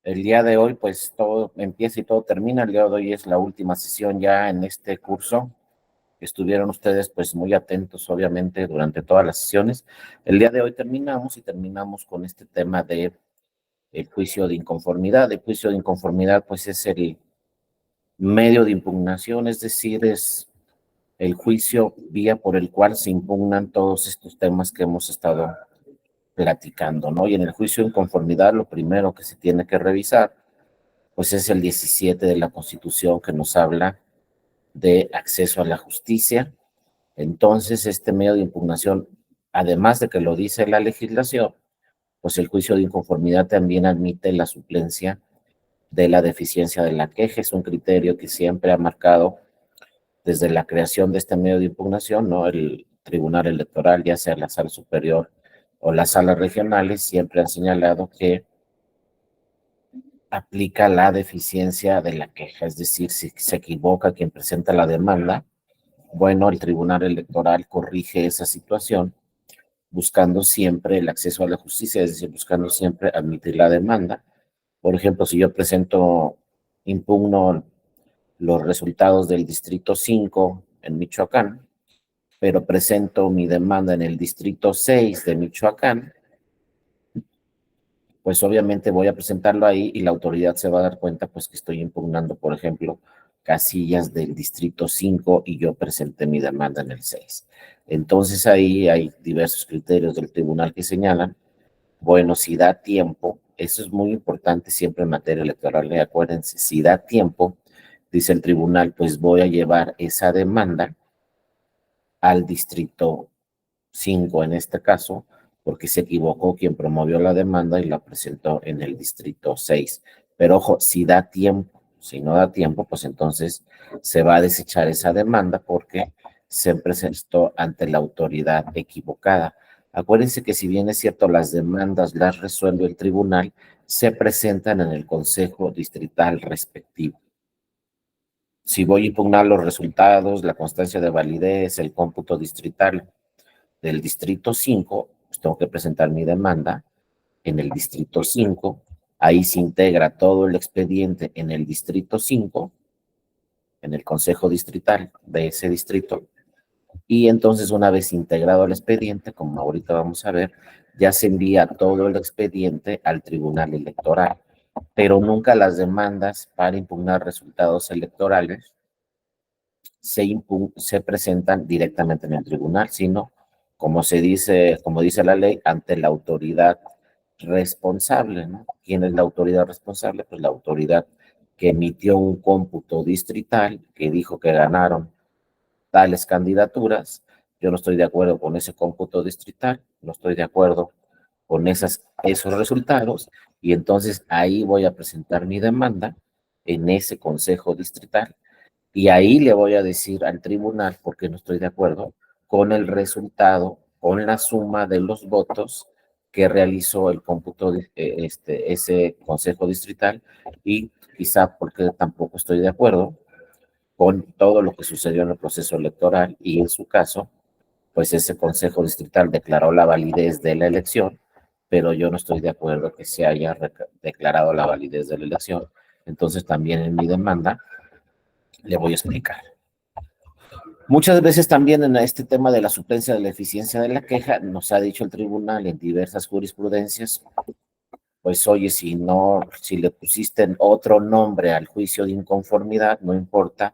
El día de hoy, pues todo empieza y todo termina. El día de hoy es la última sesión ya en este curso. Estuvieron ustedes pues muy atentos, obviamente, durante todas las sesiones. El día de hoy terminamos con este tema de el juicio de inconformidad. El juicio de inconformidad, pues es el medio de impugnación, es decir, es el juicio vía por el cual se impugnan todos estos temas que hemos estado platicando, ¿no? Y en el juicio de inconformidad, lo primero que se tiene que revisar pues es el 17 de la Constitución que nos habla de acceso a la justicia. Entonces, este medio de impugnación, además de que lo dice la legislación, pues el juicio de inconformidad también admite la suplencia de la deficiencia de la queja. Es un criterio que siempre ha marcado desde la creación de este medio de impugnación, ¿no? El Tribunal Electoral, ya sea la Sala Superior o las salas regionales, siempre han señalado que aplica la deficiencia de la queja, es decir, si se equivoca quien presenta la demanda, bueno, el Tribunal Electoral corrige esa situación buscando siempre el acceso a la justicia, es decir, buscando siempre admitir la demanda. Por ejemplo, si yo impugno los resultados del Distrito 5 en Michoacán, pero presento mi demanda en el Distrito 6 de Michoacán, pues obviamente voy a presentarlo ahí y la autoridad se va a dar cuenta pues que estoy impugnando, por ejemplo, casillas del distrito 5 y yo presenté mi demanda en el 6. Entonces ahí hay diversos criterios del tribunal que señalan, bueno, si da tiempo, eso es muy importante siempre en materia electoral, acuérdense, si da tiempo, dice el tribunal, pues voy a llevar esa demanda al distrito 5 en este caso, porque se equivocó quien promovió la demanda y la presentó en el distrito 6. Pero ojo, si da tiempo, si no da tiempo, pues entonces se va a desechar esa demanda porque se presentó ante la autoridad equivocada. Acuérdense que si bien es cierto, las demandas las resuelve el tribunal, se presentan en el consejo distrital respectivo. Si voy a impugnar los resultados, la constancia de validez, el cómputo distrital del distrito 5, pues tengo que presentar mi demanda en el distrito 5, ahí se integra todo el expediente en el distrito 5, en el consejo distrital de ese distrito, y entonces una vez integrado el expediente, como ahorita vamos a ver, ya se envía todo el expediente al tribunal electoral, pero nunca las demandas para impugnar resultados electorales se presentan directamente en el tribunal, sino, como dice la ley, ante la autoridad responsable, ¿no? ¿Quién es la autoridad responsable? Pues la autoridad que emitió un cómputo distrital que dijo que ganaron tales candidaturas. Yo no estoy de acuerdo con ese cómputo distrital, no estoy de acuerdo con esos resultados, y entonces ahí voy a presentar mi demanda en ese consejo distrital y ahí le voy a decir al tribunal, porque no estoy de acuerdo con el resultado, con la suma de los votos que realizó el cómputo de ese consejo distrital, y quizá porque tampoco estoy de acuerdo con todo lo que sucedió en el proceso electoral y en su caso, pues ese consejo distrital declaró la validez de la elección, pero yo no estoy de acuerdo que se haya declarado la validez de la elección. Entonces también en mi demanda le voy a explicar. Muchas veces también en este tema de la suplencia de la eficiencia de la queja, nos ha dicho el tribunal en diversas jurisprudencias, pues oye, si le pusiste otro nombre al juicio de inconformidad, no importa,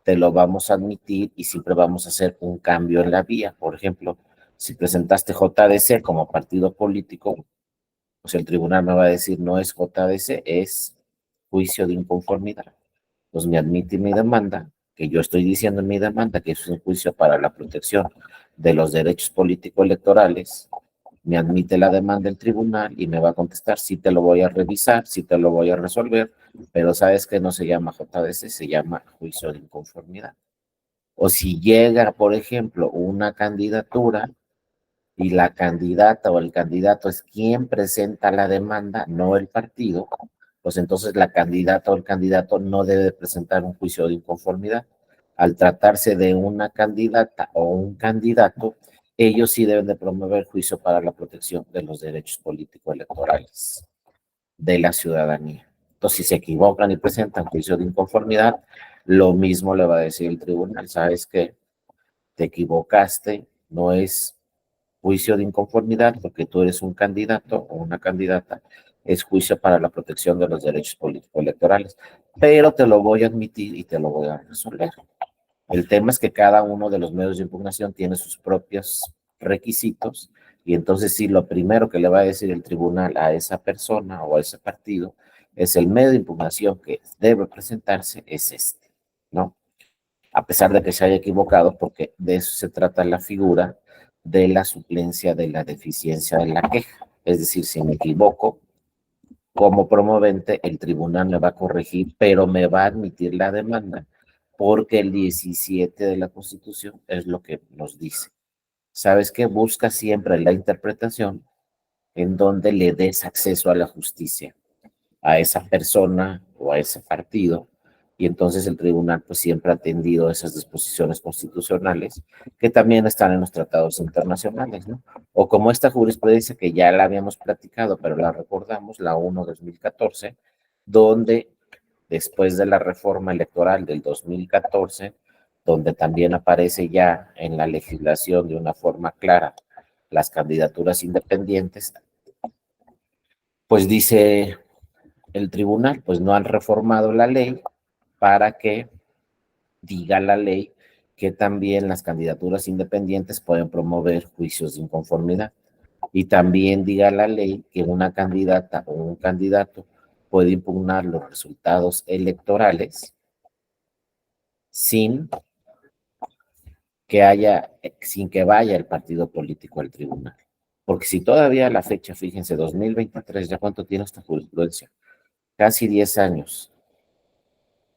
te lo vamos a admitir y siempre vamos a hacer un cambio en la vía. Por ejemplo, si presentaste JDC como partido político, pues el tribunal me va a decir no es JDC, es juicio de inconformidad. Pues me admite mi demanda, que yo estoy diciendo en mi demanda que es un juicio para la protección de los derechos político-electorales, me admite la demanda el tribunal y me va a contestar, sí te lo voy a revisar, sí te lo voy a resolver, pero sabes que no se llama JDC, se llama juicio de inconformidad. O si llega, por ejemplo, una candidatura y la candidata o el candidato es quien presenta la demanda, no el partido, pues entonces la candidata o el candidato no debe presentar un juicio de inconformidad. Al tratarse de una candidata o un candidato, ellos sí deben de promover juicio para la protección de los derechos político-electorales. de la ciudadanía. Entonces, si se equivocan y presentan juicio de inconformidad, lo mismo le va a decir el tribunal, ¿sabes qué? Te equivocaste, no es juicio de inconformidad porque tú eres un candidato o una candidata, es juicio para la protección de los derechos políticos electorales, pero te lo voy a admitir y te lo voy a resolver. El tema es que cada uno de los medios de impugnación tiene sus propios requisitos y entonces sí, lo primero que le va a decir el tribunal a esa persona o a ese partido es el medio de impugnación que debe presentarse es este, ¿no? A pesar de que se haya equivocado, porque de eso se trata la figura de la suplencia de la deficiencia de la queja. Es decir, si me equivoco, como promovente, el tribunal me va a corregir, pero me va a admitir la demanda, porque el 17 de la Constitución es lo que nos dice. ¿Sabes qué? Busca siempre la interpretación en donde le des acceso a la justicia a esa persona o a ese partido, y entonces el tribunal pues siempre ha atendido esas disposiciones constitucionales que también están en los tratados internacionales, ¿no? O como esta jurisprudencia que ya la habíamos platicado, pero la recordamos, la 1/2014, donde después de la reforma electoral del 2014, donde también aparece ya en la legislación de una forma clara las candidaturas independientes, pues dice el tribunal, pues no han reformado la ley para que diga la ley que también las candidaturas independientes pueden promover juicios de inconformidad. Y también diga la ley que una candidata o un candidato puede impugnar los resultados electorales sin sin que vaya el partido político al tribunal. Porque si todavía a la fecha, fíjense, 2023, ¿ya cuánto tiene esta jurisprudencia? Casi 10 años.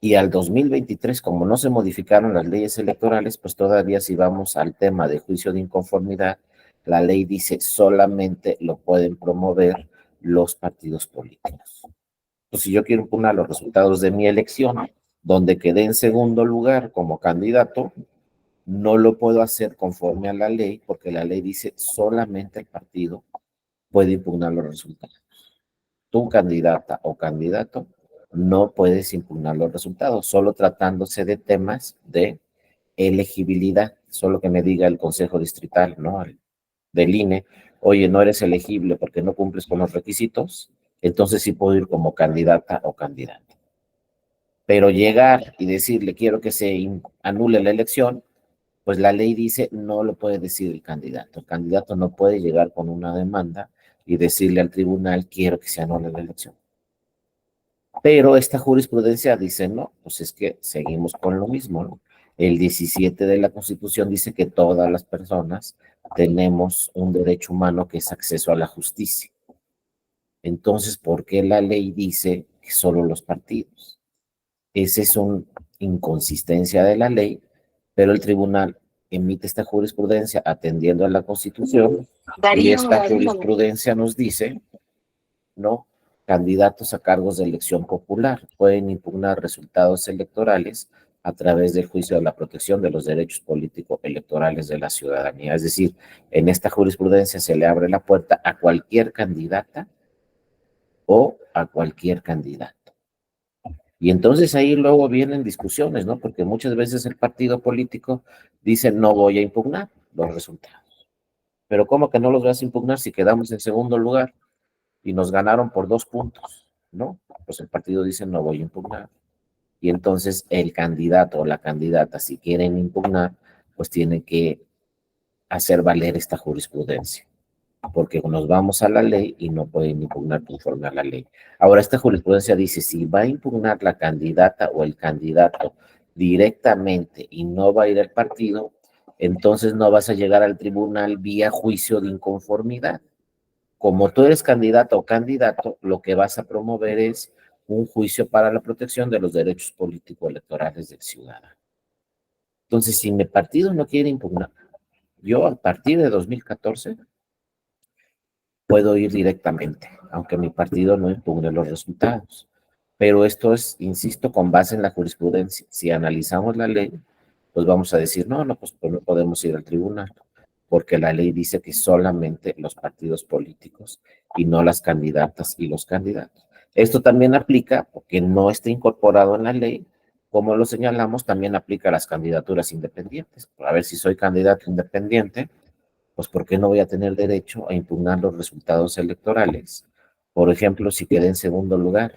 Y al 2023, como no se modificaron las leyes electorales, pues todavía si vamos al tema de juicio de inconformidad, la ley dice solamente lo pueden promover los partidos políticos. Pues si yo quiero impugnar los resultados de mi elección, donde quedé en segundo lugar como candidato, no lo puedo hacer conforme a la ley, porque la ley dice solamente el partido puede impugnar los resultados. Tu candidata o candidato no puedes impugnar los resultados, solo tratándose de temas de elegibilidad, solo que me diga el Consejo Distrital, ¿no? Del INE, oye, no eres elegible porque no cumples con los requisitos, entonces sí puedo ir como candidata o candidato. Pero llegar y decirle quiero que se anule la elección, pues la ley dice no lo puede decir el candidato. El candidato no puede llegar con una demanda y decirle al tribunal quiero que se anule la elección. Pero esta jurisprudencia dice, no, pues es que seguimos con lo mismo, ¿no? El 17 de la Constitución dice que todas las personas tenemos un derecho humano que es acceso a la justicia. Entonces, ¿por qué la ley dice que solo los partidos? Esa es una inconsistencia de la ley, pero el tribunal emite esta jurisprudencia atendiendo a la Constitución y esta jurisprudencia nos dice, ¿no? Candidatos a cargos de elección popular pueden impugnar resultados electorales a través del juicio de la protección de los derechos políticos electorales de la ciudadanía. Es decir, en esta jurisprudencia se le abre la puerta a cualquier candidata o a cualquier candidato. Y entonces ahí luego vienen discusiones, ¿no? Porque muchas veces el partido político dice no voy a impugnar los resultados. Pero ¿cómo que no los vas a impugnar si quedamos en segundo lugar y nos ganaron por 2 puntos? ¿No? Pues el partido dice no voy a impugnar. Y entonces el candidato o la candidata, si quieren impugnar, pues tienen que hacer valer esta jurisprudencia, porque nos vamos a la ley y no pueden impugnar conforme a la ley. Ahora, esta jurisprudencia dice, si va a impugnar la candidata o el candidato directamente y no va a ir al partido, entonces no vas a llegar al tribunal vía juicio de inconformidad. Como tú eres candidato o candidato, lo que vas a promover es un juicio para la protección de los derechos políticos electorales del ciudadano. Entonces, si mi partido no quiere impugnar, yo a partir de 2014 puedo ir directamente, aunque mi partido no impugne los resultados. Pero esto es, insisto, con base en la jurisprudencia. Si analizamos la ley, pues vamos a decir, no, no, pues no podemos ir al tribunal, porque la ley dice que solamente los partidos políticos y no las candidatas y los candidatos. Esto también aplica, porque no está incorporado en la ley, como lo señalamos, también aplica a las candidaturas independientes. A ver, si soy candidato independiente, pues ¿por qué no voy a tener derecho a impugnar los resultados electorales? Por ejemplo, si quedé en segundo lugar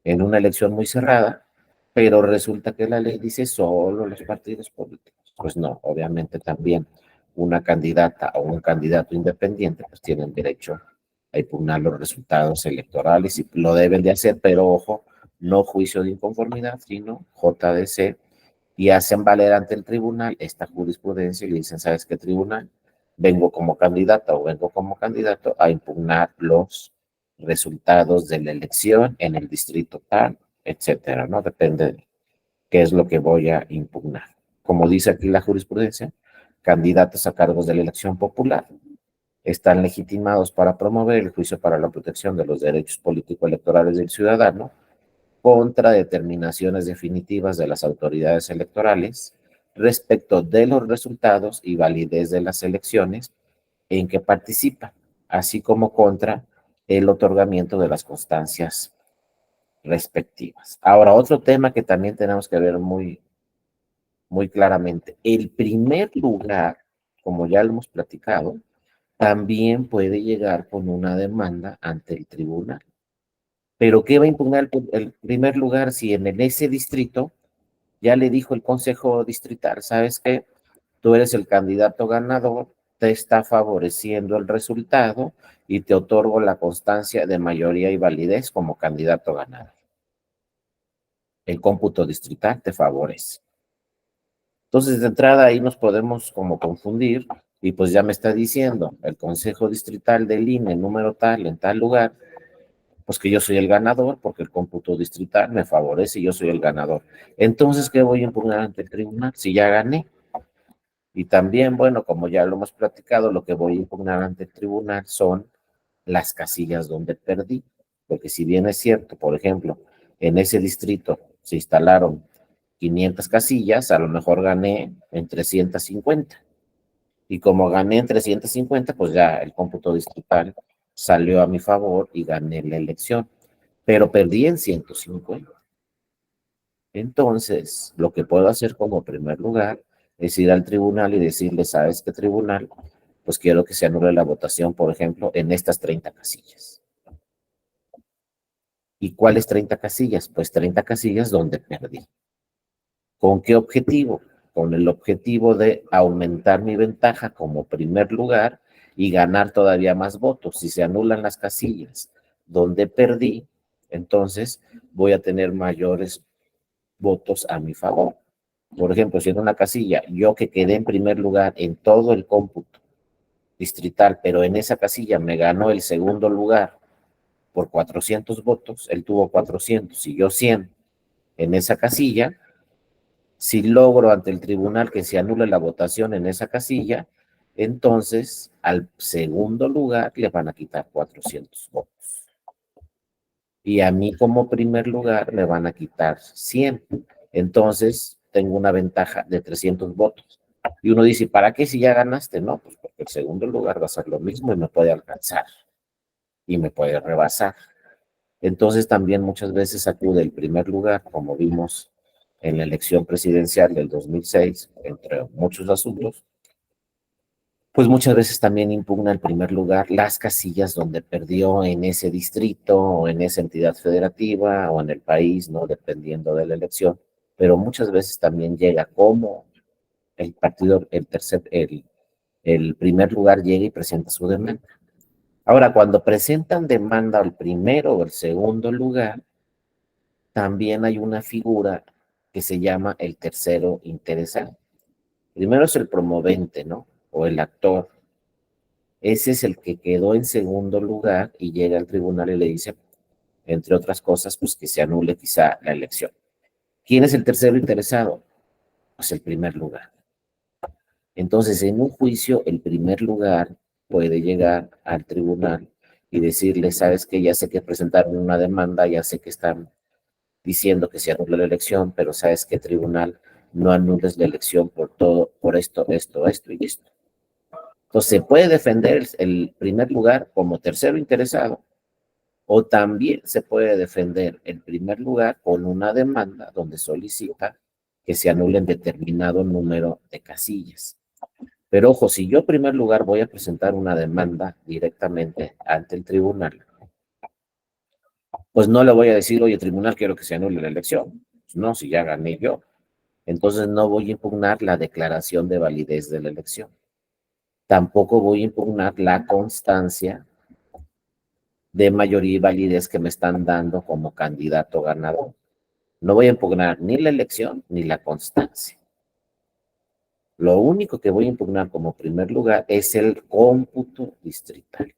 en una elección muy cerrada, pero resulta que la ley dice solo los partidos políticos. Pues no, obviamente también una candidata o un candidato independiente pues tienen derecho a impugnar los resultados electorales y lo deben de hacer, pero ojo, no juicio de inconformidad, sino JDC, y hacen valer ante el tribunal esta jurisprudencia y le dicen, ¿sabes qué, tribunal? Vengo como candidata o vengo como candidato a impugnar los resultados de la elección en el distrito tal, etcétera, ¿no? Depende de qué es lo que voy a impugnar. Como dice aquí la jurisprudencia, candidatos a cargos de la elección popular están legitimados para promover el juicio para la protección de los derechos político-electorales del ciudadano contra determinaciones definitivas de las autoridades electorales respecto de los resultados y validez de las elecciones en que participa, así como contra el otorgamiento de las constancias respectivas. Ahora, otro tema que también tenemos que ver muy claramente, el primer lugar, como ya lo hemos platicado, también puede llegar con una demanda ante el tribunal. Pero ¿qué va a impugnar el primer lugar si en ese distrito ya le dijo el Consejo Distrital, sabes qué? Tú eres el candidato ganador, te está favoreciendo el resultado y te otorgo la constancia de mayoría y validez como candidato ganador. El cómputo distrital te favorece. Entonces, de entrada ahí nos podemos como confundir y pues ya me está diciendo el Consejo Distrital del INE, número tal, en tal lugar, pues que yo soy el ganador porque el cómputo distrital me favorece y yo soy el ganador. Entonces, ¿qué voy a impugnar ante el tribunal si ya gané? Y también, bueno, como ya lo hemos platicado, lo que voy a impugnar ante el tribunal son las casillas donde perdí. Porque si bien es cierto, por ejemplo, en ese distrito se instalaron 500 casillas, a lo mejor gané en 350. Y como gané en 350, pues ya el cómputo distrital salió a mi favor y gané la elección. Pero perdí en 150. Entonces, lo que puedo hacer como primer lugar es ir al tribunal y decirle, ¿sabes qué, tribunal? Pues quiero que se anule la votación, por ejemplo, en estas 30 casillas. ¿Y cuáles 30 casillas? Pues 30 casillas donde perdí. ¿Con qué objetivo? Con el objetivo de aumentar mi ventaja como primer lugar y ganar todavía más votos. Si se anulan las casillas donde perdí, entonces voy a tener mayores votos a mi favor. Por ejemplo, si en una casilla yo que quedé en primer lugar en todo el cómputo distrital, pero en esa casilla me ganó el segundo lugar por 400 votos, él tuvo 400 y yo 100 en esa casilla, si logro ante el tribunal que se anule la votación en esa casilla, entonces al segundo lugar le van a quitar 400 votos. Y a mí como primer lugar me van a quitar 100. Entonces tengo una ventaja de 300 votos. Y uno dice, ¿para qué si ya ganaste? No, pues porque el segundo lugar va a ser lo mismo y me puede alcanzar y me puede rebasar. Entonces también muchas veces acude el primer lugar, como vimos en la elección presidencial del 2006, entre muchos asuntos, pues muchas veces también impugna el primer lugar las casillas donde perdió en ese distrito o en esa entidad federativa o en el país, ¿no? Dependiendo de la elección, pero muchas veces también llega como el partido, el primer lugar llega y presenta su demanda. Ahora, cuando presentan demanda al primero o el segundo lugar, también hay una figura que se llama el tercero interesado. Primero es el promovente, ¿no? O el actor. Ese es el que quedó en segundo lugar y llega al tribunal y le dice, entre otras cosas, pues que se anule quizá la elección. ¿Quién es el tercero interesado? Pues el primer lugar. Entonces, en un juicio, el primer lugar puede llegar al tribunal y decirle, sabes que ya sé que presentaron una demanda, ya sé que están diciendo que se anule la elección, pero sabes que, tribunal, no anules la elección por todo, por esto y esto. Entonces, se puede defender el primer lugar como tercero interesado O también se puede defender en primer lugar con una demanda donde solicita que se anulen determinado número de casillas. Pero ojo, si yo en primer lugar voy a presentar una demanda directamente ante el tribunal, pues no le voy a decir, oye, tribunal, quiero que se anule la elección. Pues no, si ya gané yo. Entonces no voy a impugnar la declaración de validez de la elección. Tampoco voy a impugnar la constancia de mayoría y validez que me están dando como candidato ganador. No voy a impugnar ni la elección ni la constancia. Lo único que voy a impugnar como primer lugar es el cómputo distrital.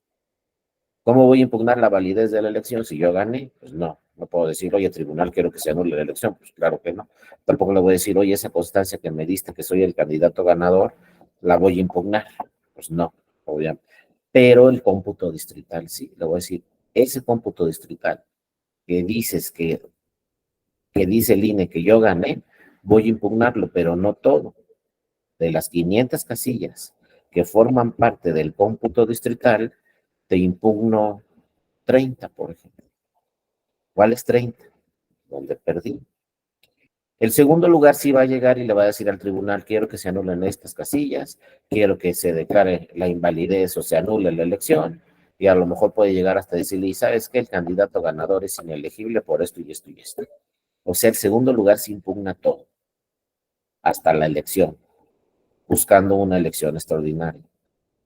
¿Cómo voy a impugnar la validez de la elección si yo gané? Pues no puedo decir, oye, tribunal, quiero que se anule la elección. Pues claro que no. Tampoco le voy a decir, oye, esa constancia que me diste que soy el candidato ganador, la voy a impugnar. Pues no, obviamente. Pero el cómputo distrital sí, le voy a decir, ese cómputo distrital que dices que dice el INE que yo gané, voy a impugnarlo, pero no todo. De las 500 casillas que forman parte del cómputo distrital, te impugno 30, por ejemplo. ¿Cuáles 30? Donde perdí. El segundo lugar sí va a llegar y le va a decir al tribunal, quiero que se anulen estas casillas, quiero que se declare la invalidez o se anule la elección, y a lo mejor puede llegar hasta decirle, y sabes que el candidato ganador es inelegible por esto y esto y esto. O sea, el segundo lugar se impugna todo, hasta la elección, buscando una elección extraordinaria.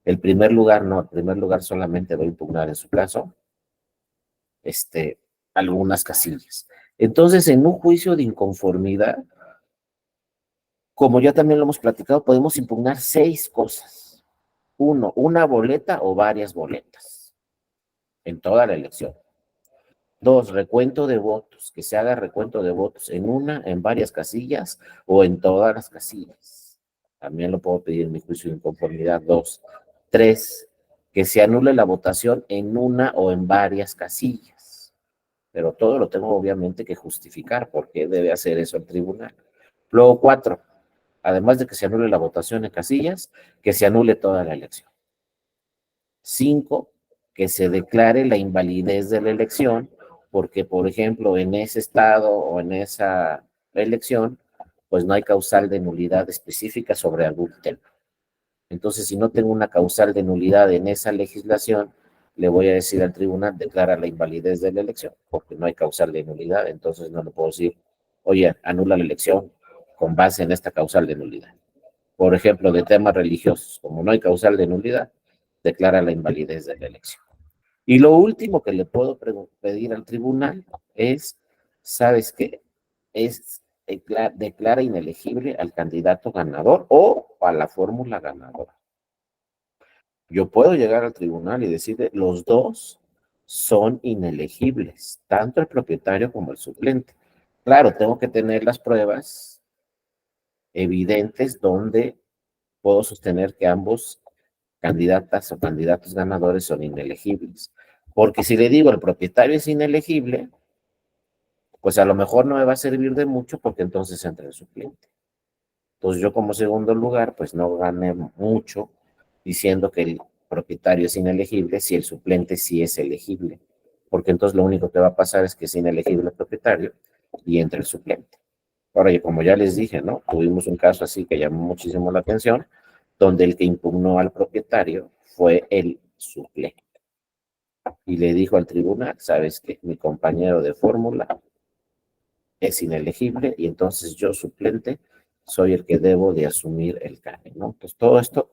El primer lugar no, el primer lugar solamente va a impugnar en su caso algunas casillas. Entonces, en un juicio de inconformidad, como ya también lo hemos platicado, podemos impugnar 6 cosas. Uno, una boleta o varias boletas en toda la elección. 2, recuento de votos, que se haga recuento de votos en una, en varias casillas o en todas las casillas. También lo puedo pedir en mi juicio de inconformidad. 2, 3, que se anule la votación en una o en varias casillas. Pero todo lo tengo obviamente que justificar porque debe hacer eso el tribunal. Luego 4, además de que se anule la votación en casillas, que se anule toda la elección. 5, que se declare la invalidez de la elección, porque, por ejemplo, en ese estado o en esa elección, pues no hay causal de nulidad específica sobre algún tema. Entonces, si no tengo una causal de nulidad en esa legislación, le voy a decir al tribunal, declara la invalidez de la elección, porque no hay causal de nulidad, entonces no le puedo decir, oye, anula la elección con base en esta causal de nulidad. Por ejemplo, de temas religiosos, como no hay causal de nulidad, declara la invalidez de la elección. Y lo último que le puedo pedir al tribunal es, ¿sabes qué? Es declara inelegible al candidato ganador o a la fórmula ganadora. Yo puedo llegar al tribunal y decirle, los dos son inelegibles, tanto el propietario como el suplente. Claro, tengo que tener las pruebas evidentes donde puedo sostener que ambos candidatas o candidatos ganadores son inelegibles. Porque si le digo el propietario es inelegible, pues a lo mejor no me va a servir de mucho porque entonces entra el suplente. Entonces yo como segundo lugar, pues no gané mucho diciendo que el propietario es inelegible si el suplente sí es elegible. Porque entonces lo único que va a pasar es que es inelegible el propietario y entra el suplente. Ahora, y como ya les dije, ¿no? Tuvimos un caso así que llamó muchísimo la atención, donde el que impugnó al propietario fue el suplente. Y le dijo al tribunal, sabes que mi compañero de fórmula es inelegible y entonces yo, suplente, soy el que debo de asumir el cargo, ¿no? Entonces todo esto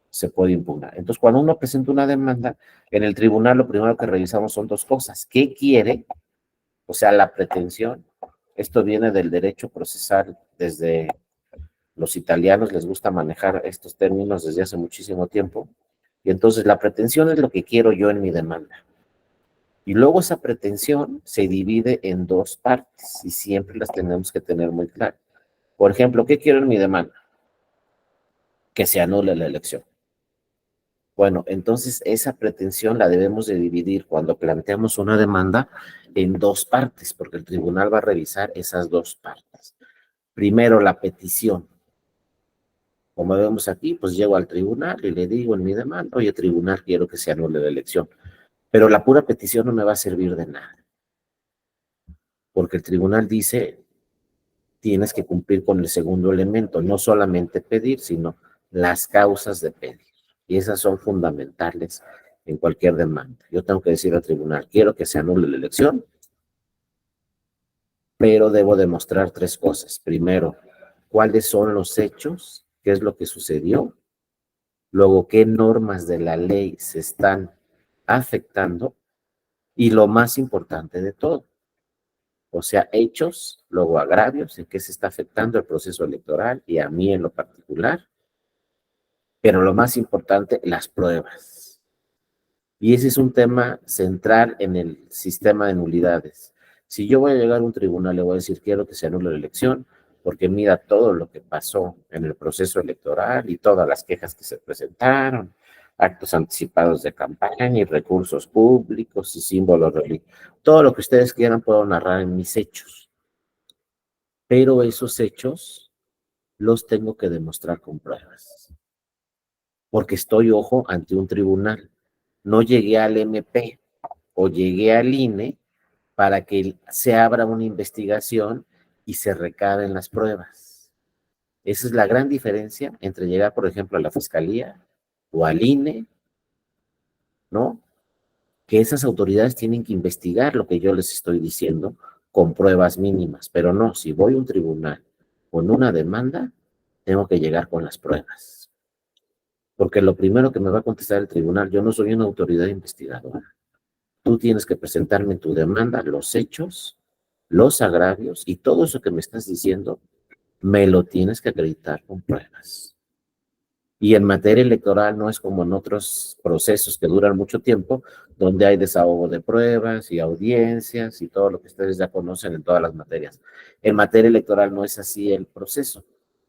se puede impugnar. Entonces cuando uno presenta una demanda, en el tribunal lo primero que revisamos son 2 cosas. ¿Qué quiere? O sea, la pretensión. Esto viene del derecho procesal desde los italianos, les gusta manejar estos términos desde hace muchísimo tiempo. Y entonces la pretensión es lo que quiero yo en mi demanda. Y luego esa pretensión se divide en 2 partes y siempre las tenemos que tener muy claras. Por ejemplo, ¿qué quiero en mi demanda? Que se anule la elección. Bueno, entonces esa pretensión la debemos de dividir cuando planteamos una demanda en 2 partes, porque el tribunal va a revisar esas 2 partes. Primero, la petición. Como vemos aquí, pues llego al tribunal y le digo en mi demanda, oye, tribunal, quiero que se anule la elección. Pero la pura petición no me va a servir de nada, porque el tribunal dice, tienes que cumplir con el segundo elemento, no solamente pedir, sino las causas de pedir. Y esas son fundamentales en cualquier demanda. Yo tengo que decir al tribunal, quiero que se anule la elección, pero debo demostrar tres cosas. Primero, cuáles son los hechos, qué es lo que sucedió, luego qué normas de la ley se están afectando y lo más importante de todo, o sea, hechos, luego agravios, en qué se está afectando el proceso electoral y a mí en lo particular, pero lo más importante, las pruebas. Y ese es un tema central en el sistema de nulidades. Si yo voy a llegar a un tribunal, le voy a decir, quiero que se anule la elección, porque mira todo lo que pasó en el proceso electoral y todas las quejas que se presentaron, actos anticipados de campaña y recursos públicos y símbolos religiosos. Todo lo que ustedes quieran puedo narrar en mis hechos, pero esos hechos los tengo que demostrar con pruebas, porque estoy, ojo, ante un tribunal. No llegué al MP o llegué al INE para que se abra una investigación y se recaben las pruebas. Esa es la gran diferencia entre llegar, por ejemplo, a la Fiscalía o al INE, ¿no? Que esas autoridades tienen que investigar lo que yo les estoy diciendo con pruebas mínimas, pero no, si voy a un tribunal con una demanda, tengo que llegar con las pruebas. Porque lo primero que me va a contestar el tribunal, yo no soy una autoridad investigadora. Tú tienes que presentarme en tu demanda los hechos, los agravios y todo eso que me estás diciendo, me lo tienes que acreditar con pruebas. Y en materia electoral no es como en otros procesos que duran mucho tiempo, donde hay desahogo de pruebas y audiencias y todo lo que ustedes ya conocen en todas las materias. En materia electoral no es así el proceso.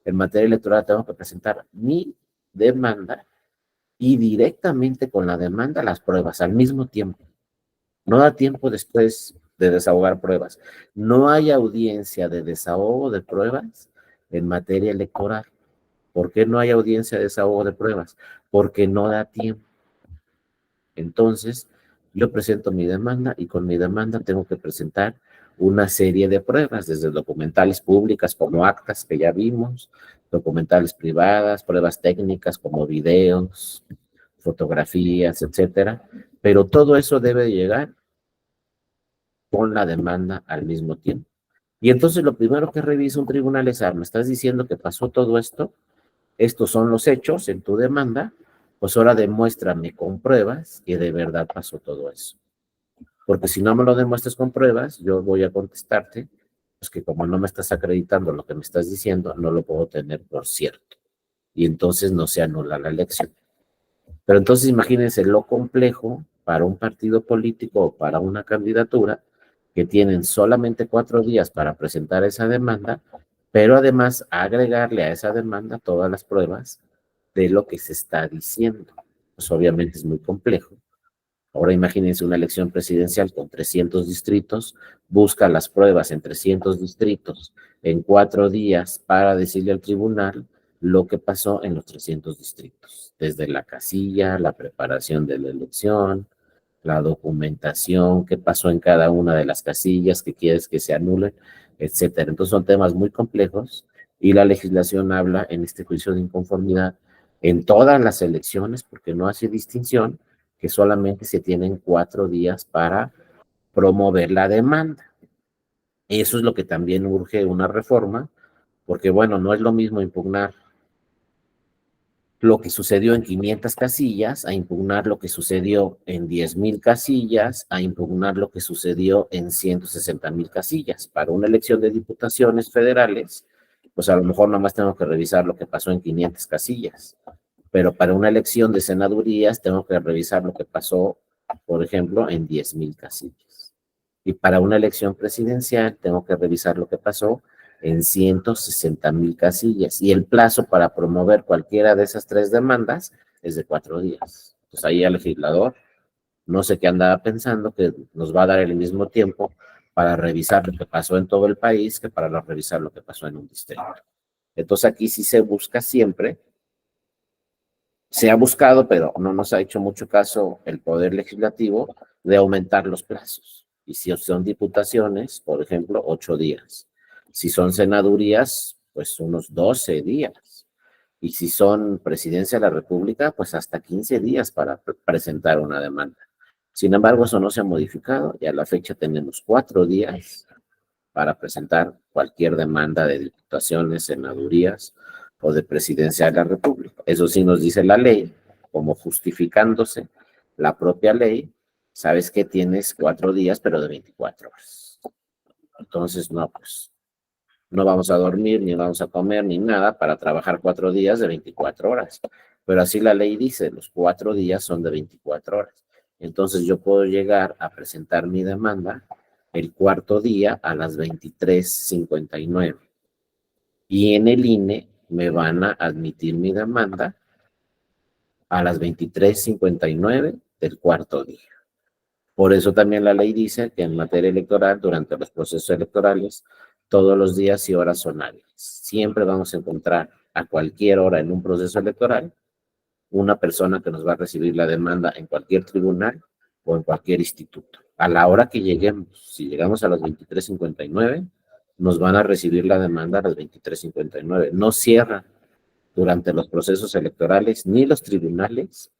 En materia electoral tengo que presentar mi demanda y directamente con la demanda las pruebas al mismo tiempo. No da tiempo después de desahogar pruebas. No hay audiencia de desahogo de pruebas en materia electoral. ¿Por qué no hay audiencia de desahogo de pruebas? Porque no da tiempo. Entonces, yo presento mi demanda y con mi demanda tengo que presentar una serie de pruebas, desde documentales públicas como actas que ya vimos, documentales privadas, pruebas técnicas como videos, fotografías, etcétera. Pero todo eso debe llegar con la demanda al mismo tiempo. Y entonces lo primero que revisa un tribunal es, me estás diciendo que pasó todo esto, estos son los hechos en tu demanda, pues ahora demuéstrame con pruebas que de verdad pasó todo eso. Porque si no me lo demuestras con pruebas, yo voy a contestarte, pues que como no me estás acreditando lo que me estás diciendo, no lo puedo tener por cierto. Y entonces no se anula la elección. Pero entonces imagínense lo complejo para un partido político o para una candidatura que tienen solamente 4 días para presentar esa demanda, pero además agregarle a esa demanda todas las pruebas de lo que se está diciendo. Pues obviamente es muy complejo. Ahora imagínense una elección presidencial con 300 distritos, busca las pruebas en 300 distritos en 4 días para decirle al tribunal lo que pasó en los 300 distritos, desde la casilla, la preparación de la elección, la documentación, qué pasó en cada una de las casillas, qué quieres que se anule, etcétera. Entonces son temas muy complejos y la legislación habla en este juicio de inconformidad en todas las elecciones, porque no hace distinción, que solamente se tienen 4 días para promover la demanda. Eso es lo que también urge una reforma, porque bueno, no es lo mismo impugnar lo que sucedió en 500 casillas, a impugnar lo que sucedió en 10,000 casillas, a impugnar lo que sucedió en 160,000 casillas. Para una elección de diputaciones federales, pues a lo mejor nomás tengo que revisar lo que pasó en 500 casillas, pero para una elección de senadurías tengo que revisar lo que pasó, por ejemplo, en 10,000 casillas. Y para una elección presidencial tengo que revisar lo que pasó en 160,000 casillas. Y el plazo para promover cualquiera de esas tres demandas es de 4 días. Pues ahí el legislador, no sé qué andaba pensando, que nos va a dar el mismo tiempo para revisar lo que pasó en todo el país que para revisar lo que pasó en un distrito. Entonces aquí sí se busca siempre Se ha buscado, pero no nos ha hecho mucho caso el Poder Legislativo de aumentar los plazos. Y si son diputaciones, por ejemplo, 8 días. Si son senadurías, pues unos 12 días. Y si son presidencia de la República, pues hasta 15 días para presentar una demanda. Sin embargo, eso no se ha modificado y a la fecha tenemos 4 días para presentar cualquier demanda de diputaciones, senadurías o de presidencia de la República. Eso sí nos dice la ley, como justificándose la propia ley, sabes que tienes 4 días, pero de 24 horas. Entonces, no, pues no vamos a dormir, ni vamos a comer, ni nada para trabajar 4 días de 24 horas. Pero así la ley dice, los 4 días son de 24 horas. Entonces yo puedo llegar a presentar mi demanda el cuarto día a las 23:59. Y en el INE me van a admitir mi demanda a las 23:59 del cuarto día. Por eso también la ley dice que en materia electoral, durante los procesos electorales, todos los días y horas son hábiles. Siempre vamos a encontrar a cualquier hora en un proceso electoral una persona que nos va a recibir la demanda en cualquier tribunal o en cualquier instituto. A la hora que lleguemos, si llegamos a las 23:59, nos van a recibir la demanda a las 23:59. No cierran durante los procesos electorales ni los tribunales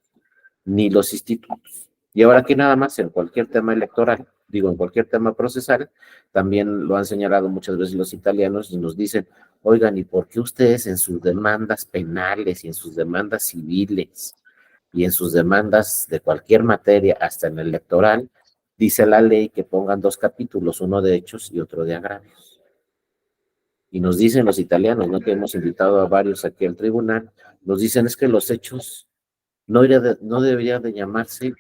ni los institutos. Y ahora aquí nada más en cualquier tema electoral, digo, en cualquier tema procesal, también lo han señalado muchas veces los italianos y nos dicen, oigan, ¿y por qué ustedes en sus demandas penales y en sus demandas civiles y en sus demandas de cualquier materia, hasta en el electoral, dice la ley que pongan 2 capítulos, uno de hechos y otro de agravios? Y nos dicen los italianos, ¿no? Que hemos invitado a varios aquí al tribunal, nos dicen es que los hechos no debería de llamarse,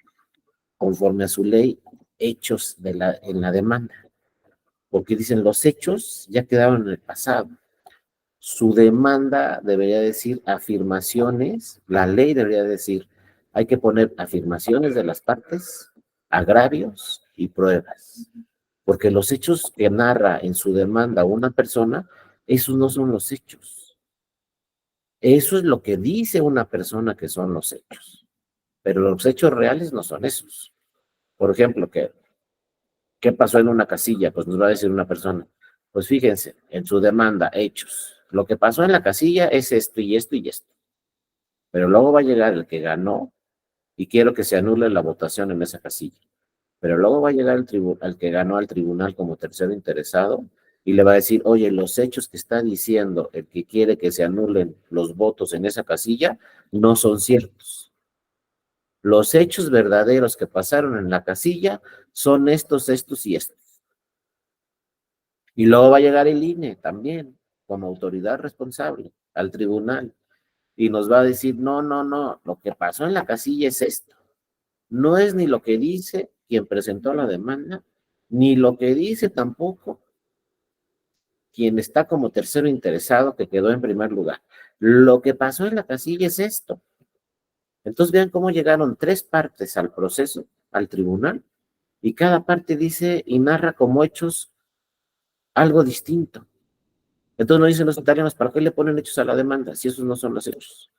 conforme a su ley, hechos en la demanda, porque dicen los hechos ya quedaron en el pasado. Su demanda debería decir afirmaciones, la ley debería decir, hay que poner afirmaciones de las partes, agravios y pruebas, porque los hechos que narra en su demanda una persona, esos no son los hechos. Eso es lo que dice una persona que son los hechos, pero los hechos reales no son esos. Por ejemplo, ¿qué pasó en una casilla? Pues nos va a decir una persona. Pues fíjense, en su demanda, hechos. Lo que pasó en la casilla es esto y esto y esto. Pero luego va a llegar el que ganó y quiero que se anule la votación en esa casilla. Pero luego va a llegar el que ganó al tribunal como tercero interesado y le va a decir, oye, los hechos que está diciendo el que quiere que se anulen los votos en esa casilla no son ciertos. Los hechos verdaderos que pasaron en la casilla son estos, estos y estos. Y luego va a llegar el INE también, como autoridad responsable, al tribunal, y nos va a decir, no, no, no, lo que pasó en la casilla es esto. No es ni lo que dice quien presentó la demanda, ni lo que dice tampoco quien está como tercero interesado que quedó en primer lugar. Lo que pasó en la casilla es esto. Entonces vean cómo llegaron 3 partes al proceso, al tribunal, y cada parte dice y narra como hechos algo distinto. Entonces nos dicen los italianos, ¿para qué le ponen hechos a la demanda si esos no son los hechos?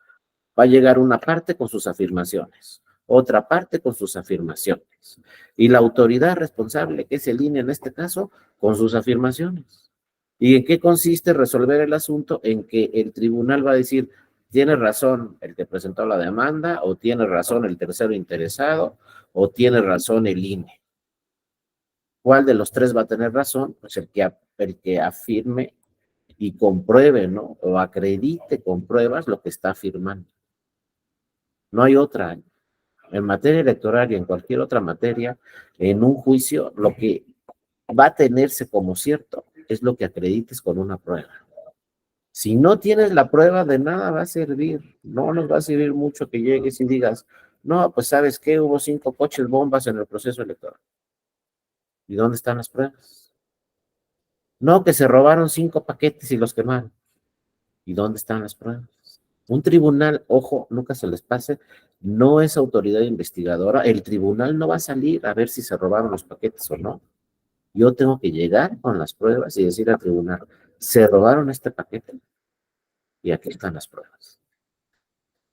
Va a llegar una parte con sus afirmaciones, otra parte con sus afirmaciones, y la autoridad responsable, que es el INE en este caso, con sus afirmaciones. ¿Y en qué consiste resolver el asunto? En que el tribunal va a decir, tiene razón el que presentó la demanda, o tiene razón el tercero interesado, o tiene razón el INE. ¿Cuál de los tres va a tener razón? Pues el que afirme y compruebe, ¿no? O acredite con pruebas lo que está afirmando. No hay otra. En materia electoral y en cualquier otra materia, en un juicio, lo que va a tenerse como cierto es lo que acredites con una prueba. Si no tienes la prueba, de nada va a servir. No nos va a servir mucho que llegues y digas, no, pues sabes qué, hubo 5 coches bombas en el proceso electoral. ¿Y dónde están las pruebas? No, que se robaron 5 paquetes y los quemaron. ¿Y dónde están las pruebas? Un tribunal, ojo, nunca se les pase, no es autoridad investigadora. El tribunal no va a salir a ver si se robaron los paquetes o no. Yo tengo que llegar con las pruebas y decir al tribunal, se robaron este paquete y aquí están las pruebas.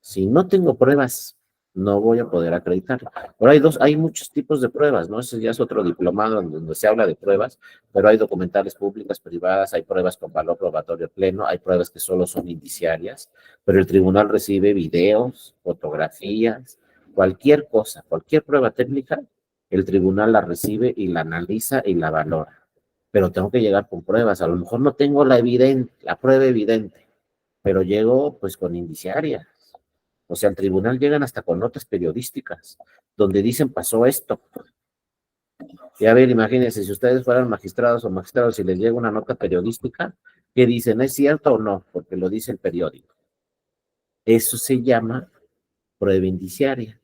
Si no tengo pruebas, no voy a poder acreditar. Pero hay muchos tipos de pruebas, ¿no? Ese ya es otro diplomado en donde se habla de pruebas, pero hay documentales públicas, privadas, hay pruebas con valor probatorio pleno, hay pruebas que solo son indiciarias, pero el tribunal recibe videos, fotografías, cualquier cosa, cualquier prueba técnica, el tribunal la recibe y la analiza y la valora. Pero tengo que llegar con pruebas. A lo mejor no tengo la prueba evidente, pero llego pues con indiciarias. O sea, al tribunal llegan hasta con notas periodísticas, donde dicen pasó esto. Y a ver, imagínense, si ustedes fueran magistrados o magistrados y les llega una nota periodística, que dicen, ¿es cierto o no? Porque lo dice el periódico. Eso se llama prueba indiciaria.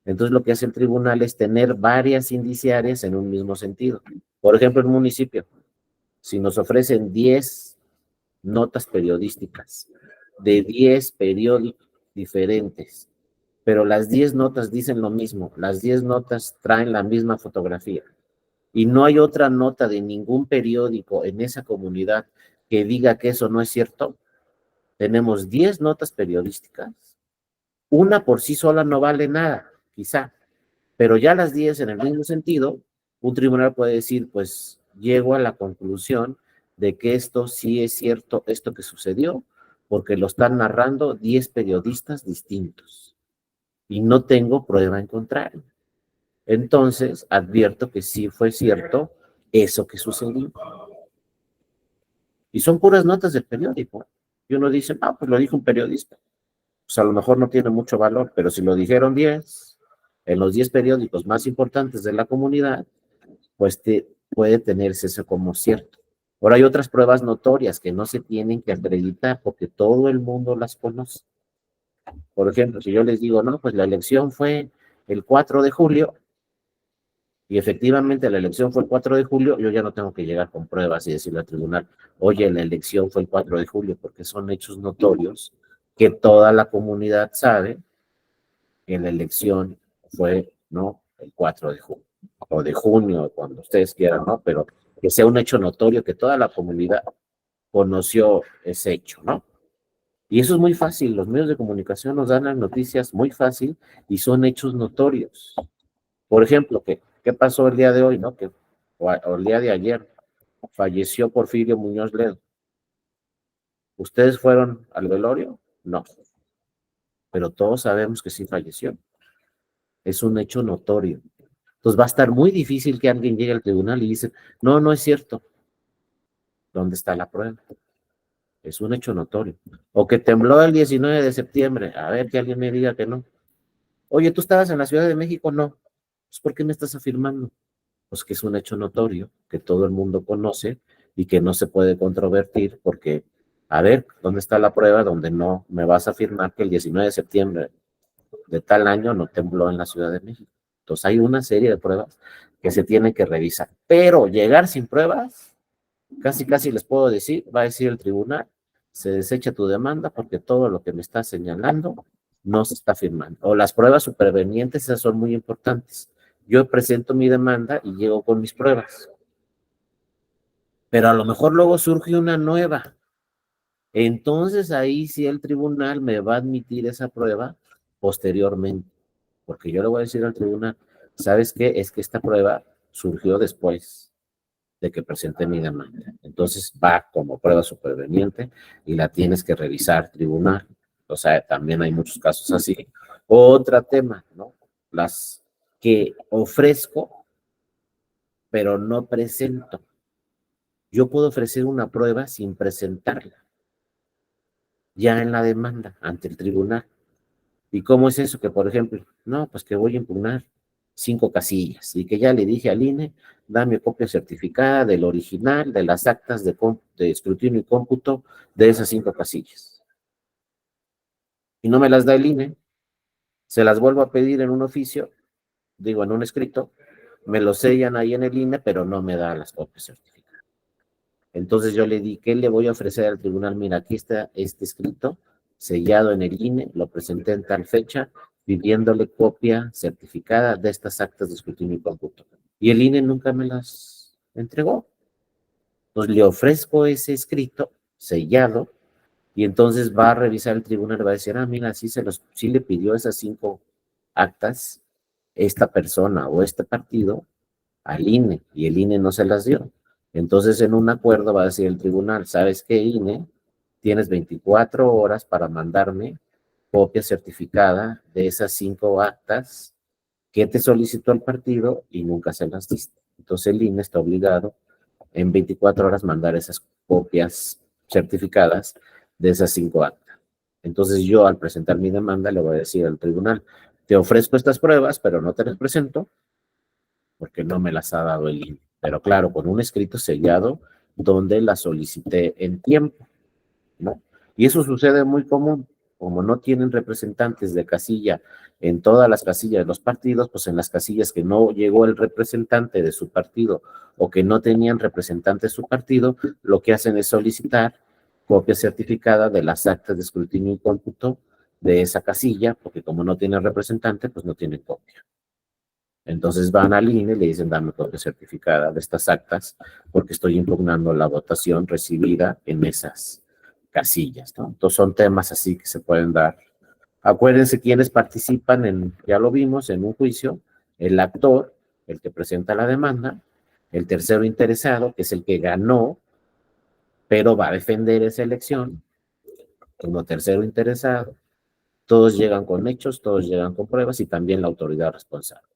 Entonces, lo que hace el tribunal es tener varias indiciarias en un mismo sentido. Por ejemplo, en un municipio, si nos ofrecen 10 notas periodísticas de 10 periódicos diferentes, pero las 10 notas dicen lo mismo, las 10 notas traen la misma fotografía y no hay otra nota de ningún periódico en esa comunidad que diga que eso no es cierto. Tenemos 10 notas periodísticas, una por sí sola no vale nada, quizá, pero ya las 10 en el mismo sentido, un tribunal puede decir, pues llego a la conclusión de que esto sí es cierto, esto que sucedió, porque lo están narrando 10 periodistas distintos y no tengo prueba en contrario. Entonces, advierto que sí fue cierto eso que sucedió. Y son puras notas del periódico. Y uno dice, ah, pues lo dijo un periodista. Pues a lo mejor no tiene mucho valor, pero si lo dijeron 10, en los 10 periódicos más importantes de la comunidad, pues puede tenerse eso como cierto. Ahora hay otras pruebas notorias que no se tienen que acreditar porque todo el mundo las conoce. Por ejemplo, si yo les digo, no, pues la elección fue el 4 de julio, y efectivamente la elección fue el 4 de julio, yo ya no tengo que llegar con pruebas y decirle al tribunal, oye, la elección fue el 4 de julio, porque son hechos notorios que toda la comunidad sabe que la elección fue, ¿no? El 4 de julio, o de junio, cuando ustedes quieran, ¿no? Pero que sea un hecho notorio, que toda la comunidad conoció ese hecho, ¿no? Y eso es muy fácil, los medios de comunicación nos dan las noticias muy fácil y son hechos notorios. Por ejemplo, ¿qué pasó el día de hoy, no? O el día de ayer falleció Porfirio Muñoz Ledo. ¿Ustedes fueron al velorio? No, pero todos sabemos que sí falleció. Es un hecho notorio. Entonces va a estar muy difícil que alguien llegue al tribunal y dice, no, no es cierto. ¿Dónde está la prueba? Es un hecho notorio. O que tembló el 19 de septiembre. A ver, que alguien me diga que no. Oye, ¿tú estabas en la Ciudad de México? No. Pues, ¿por qué me estás afirmando? Pues que es un hecho notorio, que todo el mundo conoce y que no se puede controvertir porque, a ver, ¿dónde está la prueba donde no me vas a afirmar que el 19 de septiembre de tal año no tembló en la Ciudad de México? Entonces hay una serie de pruebas que se tienen que revisar, pero llegar sin pruebas, casi casi les puedo decir, va a decir el tribunal, se desecha tu demanda porque todo lo que me estás señalando no se está firmando. O las pruebas supervenientes, esas son muy importantes. Yo presento mi demanda y llego con mis pruebas, pero a lo mejor luego surge una nueva. Entonces ahí sí el tribunal me va a admitir esa prueba posteriormente, porque yo le voy a decir al tribunal, ¿sabes qué? Es que esta prueba surgió después de que presenté mi demanda. Entonces va como prueba superveniente y la tienes que revisar tribunal. O sea, también hay muchos casos así. Otro tema, ¿no? Las que ofrezco, pero no presento. Yo puedo ofrecer una prueba sin presentarla, ya en la demanda ante el tribunal. ¿Y cómo es eso? Que, por ejemplo, no, pues que voy a impugnar 5 casillas y que ya le dije al INE, dame copia certificada del original de las actas de escrutinio y cómputo de esas 5 casillas. Y no me las da el INE, se las vuelvo a pedir en un oficio, digo, en un escrito, me lo sellan ahí en el INE, pero no me da las copias certificadas. Entonces yo le di, ¿qué le voy a ofrecer al tribunal? Mira, aquí está este escrito, sellado en el INE, lo presenté en tal fecha, pidiéndole copia certificada de estas actas de escrutinio y cómputo. Y el INE nunca me las entregó. Entonces le ofrezco ese escrito sellado Y entonces va a revisar el tribunal y va a decir, ah, mira, sí le pidió esas 5 actas esta persona o este partido al INE y el INE no se las dio. Entonces, en un acuerdo va a decir el tribunal, ¿sabes qué, INE? Tienes 24 horas para mandarme copia certificada de esas 5 actas que te solicitó el partido y nunca se las diste. Entonces, el INE está obligado en 24 horas mandar esas copias certificadas de esas 5 actas. Entonces, yo al presentar mi demanda le voy a decir al tribunal, te ofrezco estas pruebas, pero no te las presento porque no me las ha dado el INE. Pero claro, con un escrito sellado donde la solicité en tiempo, ¿no? Y eso sucede muy común. Como no tienen representantes de casilla en todas las casillas de los partidos, pues en las casillas que no llegó el representante de su partido o que no tenían representante de su partido, lo que hacen es solicitar copia certificada de las actas de escrutinio y cómputo de esa casilla, porque como no tienen representante, pues no tienen copia. Entonces van al INE y le dicen, dame copia certificada de estas actas porque estoy impugnando la votación recibida en esas casillas, ¿no? Entonces son temas así que se pueden dar. Acuérdense quienes participan en, ya lo vimos, en un juicio, el actor, el que presenta la demanda, el tercero interesado, que es el que ganó, pero va a defender esa elección, como tercero interesado, todos llegan con hechos, todos llegan con pruebas y también la autoridad responsable,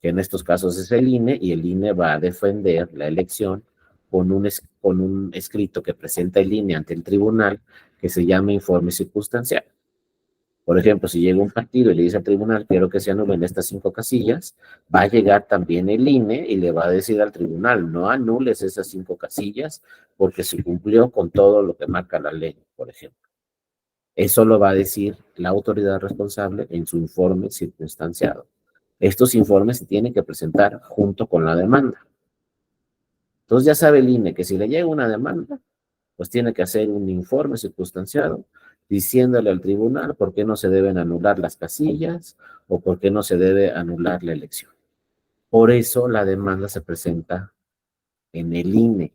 que en estos casos es el INE, y el INE va a defender la elección con un escrito que presenta el INE ante el tribunal que se llama informe circunstancial. Por ejemplo, si llega un partido y le dice al tribunal, quiero que se anulen estas 5 casillas, va a llegar también el INE y le va a decir al tribunal, no anules esas 5 casillas porque se cumplió con todo lo que marca la ley, por ejemplo. Eso lo va a decir la autoridad responsable en su informe circunstanciado. Estos informes se tienen que presentar junto con la demanda. Entonces ya sabe el INE que si le llega una demanda, pues tiene que hacer un informe circunstanciado diciéndole al tribunal por qué no se deben anular las casillas o por qué no se debe anular la elección. Por eso la demanda se presenta en el INE,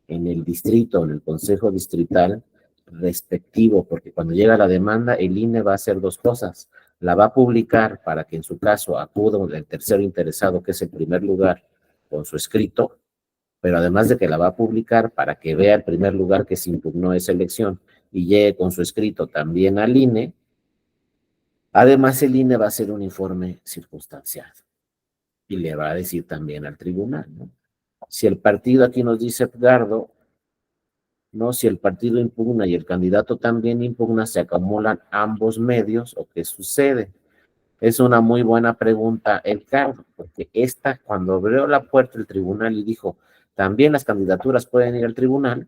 en el distrito, en el consejo distrital respectivo, porque cuando llega la demanda, el INE va a hacer 2 cosas. La va a publicar para que en su caso acuda el tercero interesado, que es el primer lugar, con su escrito, pero además de que la va a publicar para que vea el primer lugar que se impugnó esa elección y llegue con su escrito también al INE, además el INE va a hacer un informe circunstanciado y le va a decir también al tribunal, ¿no? Si el partido, aquí nos dice Edgardo, ¿no? Si el partido impugna y el candidato también impugna, ¿se acumulan ambos medios o qué sucede? Es una muy buena pregunta, Edgardo, porque cuando abrió la puerta el tribunal y dijo, también las candidaturas pueden ir al tribunal,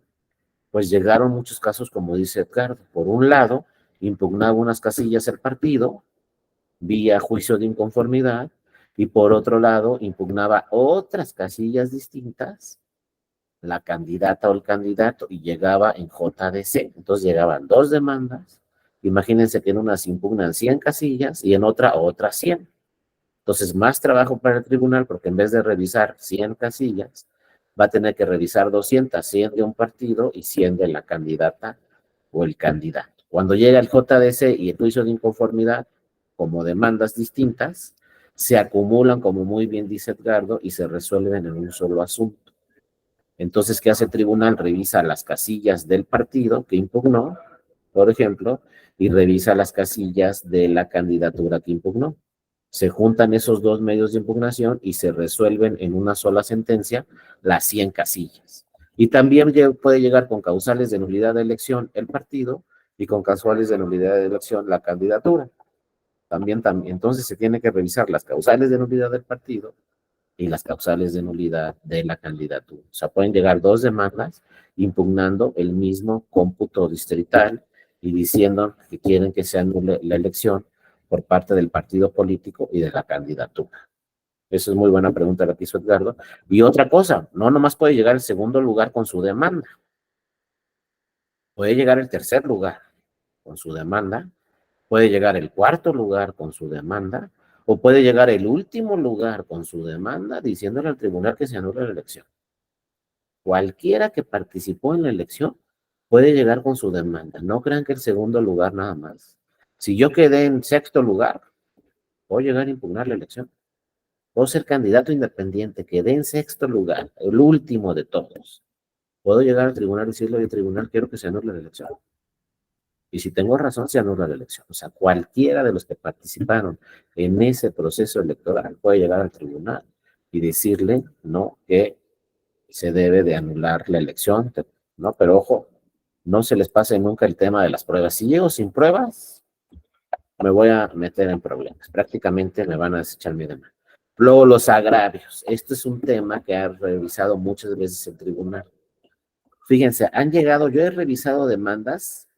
pues llegaron muchos casos, como dice Edgardo. Por un lado, impugnaba unas casillas el partido, vía juicio de inconformidad, y por otro lado, impugnaba otras casillas distintas, la candidata o el candidato, y llegaba en JDC. Entonces llegaban 2 demandas. Imagínense que en una se impugnan 100 casillas y en otra otras 100. Entonces, más trabajo para el tribunal porque en vez de revisar 100 casillas, va a tener que revisar 200, 100 de un partido y 100 de la candidata o el candidato. Cuando llega el JDC y el juicio de inconformidad, como demandas distintas, se acumulan, como muy bien dice Edgardo, y se resuelven en un solo asunto. Entonces, ¿qué hace el tribunal? Revisa las casillas del partido que impugnó, por ejemplo, y revisa las casillas de la candidatura que impugnó. Se juntan esos 2 medios de impugnación y se resuelven en una sola sentencia las 100 casillas. Y también puede llegar con causales de nulidad de elección el partido y con causales de nulidad de elección la candidatura. También, entonces se tiene que revisar las causales de nulidad del partido y las causales de nulidad de la candidatura. O sea, pueden llegar 2 demandas impugnando el mismo cómputo distrital y diciendo que quieren que se anule la elección por parte del partido político y de la candidatura. Esa es muy buena pregunta la que hizo Edgardo. Y otra cosa, no nomás puede llegar el segundo lugar con su demanda, puede llegar el tercer lugar con su demanda, puede llegar el cuarto lugar con su demanda, o puede llegar el último lugar con su demanda diciéndole al tribunal que se anule la elección. Cualquiera que participó en la elección puede llegar con su demanda. No crean que el segundo lugar nada más. Si yo quedé en sexto lugar, puedo llegar a impugnar la elección. Puedo ser candidato independiente, quedé en sexto lugar, el último de todos. Puedo llegar al tribunal y decirle, oye, tribunal, quiero que se anule la elección. Y si tengo razón, se anula la elección. O sea, cualquiera de los que participaron en ese proceso electoral puede llegar al tribunal y decirle, no, que se debe de anular la elección, ¿no? Pero ojo, no se les pase nunca el tema de las pruebas. Si llego sin pruebas, me voy a meter en problemas. Prácticamente me van a desechar mi demanda. Luego, los agravios. Este es un tema que ha revisado muchas veces el tribunal. Fíjense, han llegado, yo he revisado demandas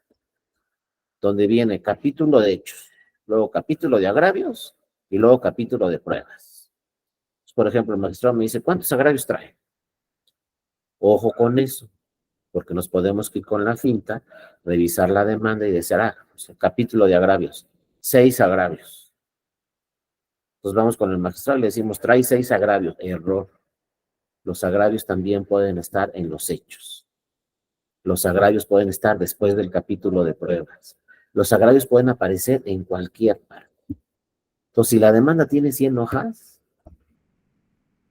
donde viene capítulo de hechos, luego capítulo de agravios y luego capítulo de pruebas. Por ejemplo, el magistrado me dice, ¿cuántos agravios trae? Ojo con eso, porque nos podemos ir con la finta, revisar la demanda y decir, capítulo de agravios, 6 agravios. Entonces vamos con el magistrado y le decimos, trae 6 agravios. Error. Los agravios también pueden estar en los hechos. Los agravios pueden estar después del capítulo de pruebas. Los agravios pueden aparecer en cualquier parte. Entonces, si la demanda tiene 100 hojas,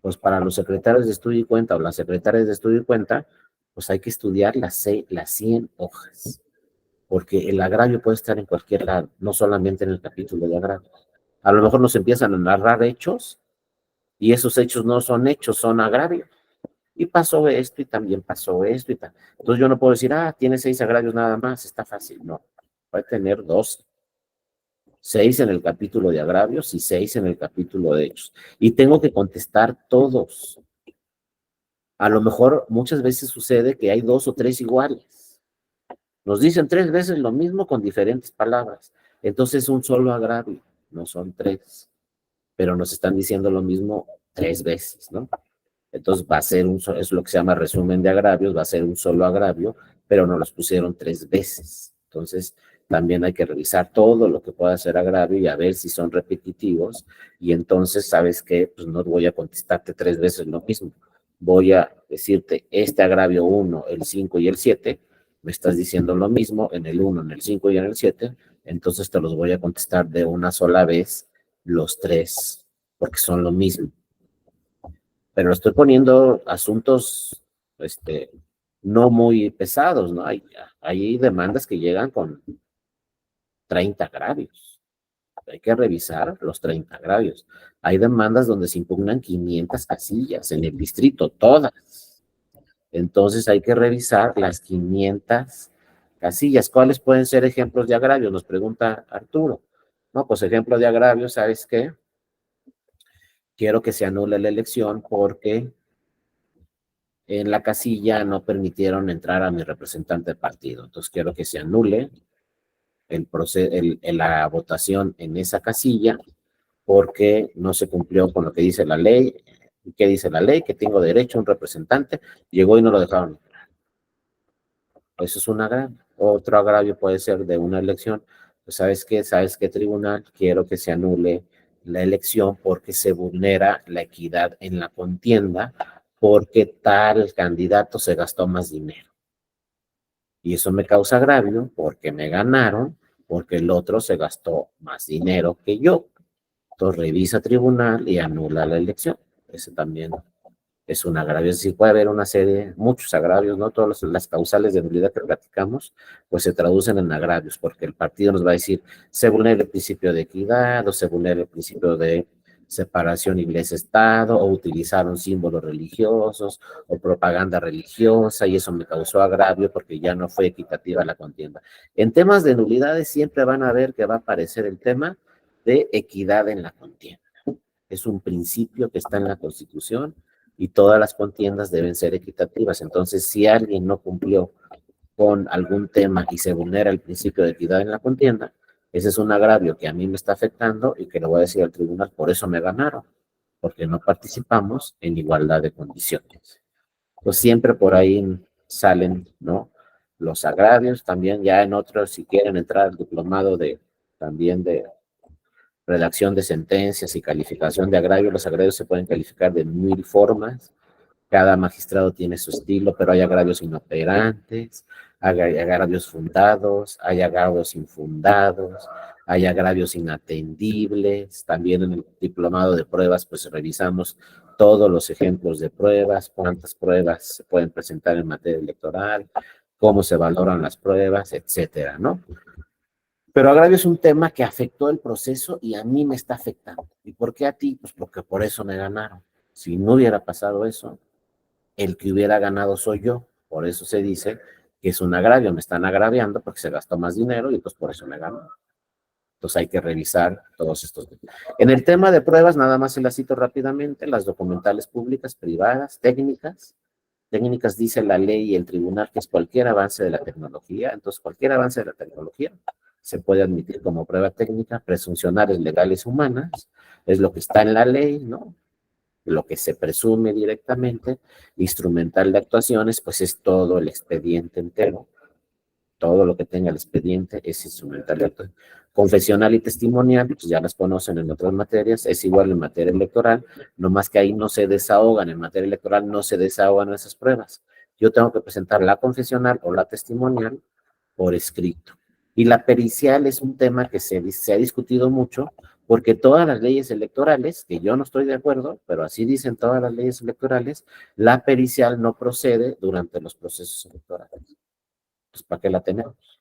pues para los secretarios de estudio y cuenta o las secretarias de estudio y cuenta, pues hay que estudiar las 100 hojas, porque el agravio puede estar en cualquier lado, no solamente en el capítulo de agravio. A lo mejor nos empiezan a narrar hechos y esos hechos no son hechos, son agravios. Y pasó esto y también pasó esto y tal. Entonces yo no puedo decir, tiene 6 agravios nada más, está fácil. No, puede tener 12. 6 en el capítulo de agravios y 6 en el capítulo de hechos. Y tengo que contestar todos. A lo mejor muchas veces sucede que hay 2 o 3 iguales. Nos dicen 3 veces lo mismo con diferentes palabras. Entonces es un solo agravio, no son 3. Pero nos están diciendo lo mismo 3 veces, ¿no? Entonces va a ser es lo que se llama resumen de agravios, va a ser un solo agravio, pero nos los pusieron 3 veces. Entonces también hay que revisar todo lo que pueda ser agravio y a ver si son repetitivos. Y entonces, ¿sabes qué? Pues no voy a contestarte 3 veces lo mismo. Voy a decirte este agravio 1, el 5 y el 7. Me estás diciendo lo mismo en el 1, en el 5 y en el 7. Entonces te los voy a contestar de una sola vez los 3, porque son lo mismo. Pero estoy poniendo asuntos no muy pesados, ¿no? Hay demandas que llegan con 30 agravios. Hay que revisar los 30 agravios. Hay demandas donde se impugnan 500 casillas en el distrito, todas. Entonces hay que revisar las 500 casillas. ¿Cuáles pueden ser ejemplos de agravios? Nos pregunta Arturo. No, pues ejemplo de agravio, ¿sabes qué? Quiero que se anule la elección porque en la casilla no permitieron entrar a mi representante de partido. Entonces quiero que se anule la votación en esa casilla porque no se cumplió con lo que dice la ley. ¿Qué dice la ley? Que tengo derecho a un representante. Llegó y no lo dejaron. Eso es un agravio. Otro agravio puede ser de una elección. Pues, ¿sabes qué? ¿Sabes qué, tribunal? Quiero que se anule la elección porque se vulnera la equidad en la contienda, porque tal candidato se gastó más dinero. Y eso me causa agravio porque me ganaron, porque el otro se gastó más dinero que yo. Entonces revisa tribunal y anula la elección. Ese también es un agravio. Es decir, puede haber una serie, muchos agravios, ¿no? Todas las causales de nulidad que platicamos, pues se traducen en agravios, porque el partido nos va a decir, se vulnera el principio de equidad, o se vulnera el principio de separación iglesia-estado, o utilizaron símbolos religiosos, o propaganda religiosa, y eso me causó agravio porque ya no fue equitativa la contienda. En temas de nulidades siempre van a ver que va a aparecer el tema de equidad en la contienda. Es un principio que está en la Constitución y todas las contiendas deben ser equitativas. Entonces, si alguien no cumplió con algún tema y se vulnera el principio de equidad en la contienda, ese es un agravio que a mí me está afectando y que le voy a decir al tribunal, por eso me ganaron, porque no participamos en igualdad de condiciones. Pues siempre por ahí salen, ¿no? Los agravios, también ya en otros, si quieren entrar al diplomado también de redacción de sentencias y calificación de agravios, los agravios se pueden calificar de 1000 formas. cada magistrado tiene su estilo, pero hay agravios inoperantes, hay agravios fundados, hay agravios infundados, hay agravios inatendibles. También en el diplomado de pruebas, pues revisamos todos los ejemplos de pruebas, cuántas pruebas se pueden presentar en materia electoral, cómo se valoran las pruebas, etcétera, ¿no? Pero agravio es un tema que afectó el proceso y a mí me está afectando. ¿Y por qué a ti? Pues porque por eso me ganaron. Si no hubiera pasado eso, el que hubiera ganado soy yo. Por eso se dice que es un agravio, me están agraviando porque se gastó más dinero y pues por eso me ganó. Entonces hay que revisar todos estos. En el tema de pruebas, nada más se las cito rápidamente, las documentales públicas, privadas, técnicas. Técnicas dice la ley y el tribunal que es cualquier avance de la tecnología, entonces cualquier avance de la tecnología se puede admitir como prueba técnica, presuncionales legales humanas, es lo que está en la ley, ¿no? Lo que se presume directamente, instrumental de actuaciones, pues es todo el expediente entero, todo lo que tenga el expediente es instrumental de actuación. Confesional y testimonial, pues ya las conocen en otras materias, es igual en materia electoral, nomás que ahí no se desahogan, en materia electoral no se desahogan esas pruebas. Yo tengo que presentar la confesional o la testimonial por escrito. Y la pericial es un tema que se ha discutido mucho, porque todas las leyes electorales, que yo no estoy de acuerdo, pero así dicen todas las leyes electorales, la pericial no procede durante los procesos electorales. Pues, ¿para qué la tenemos?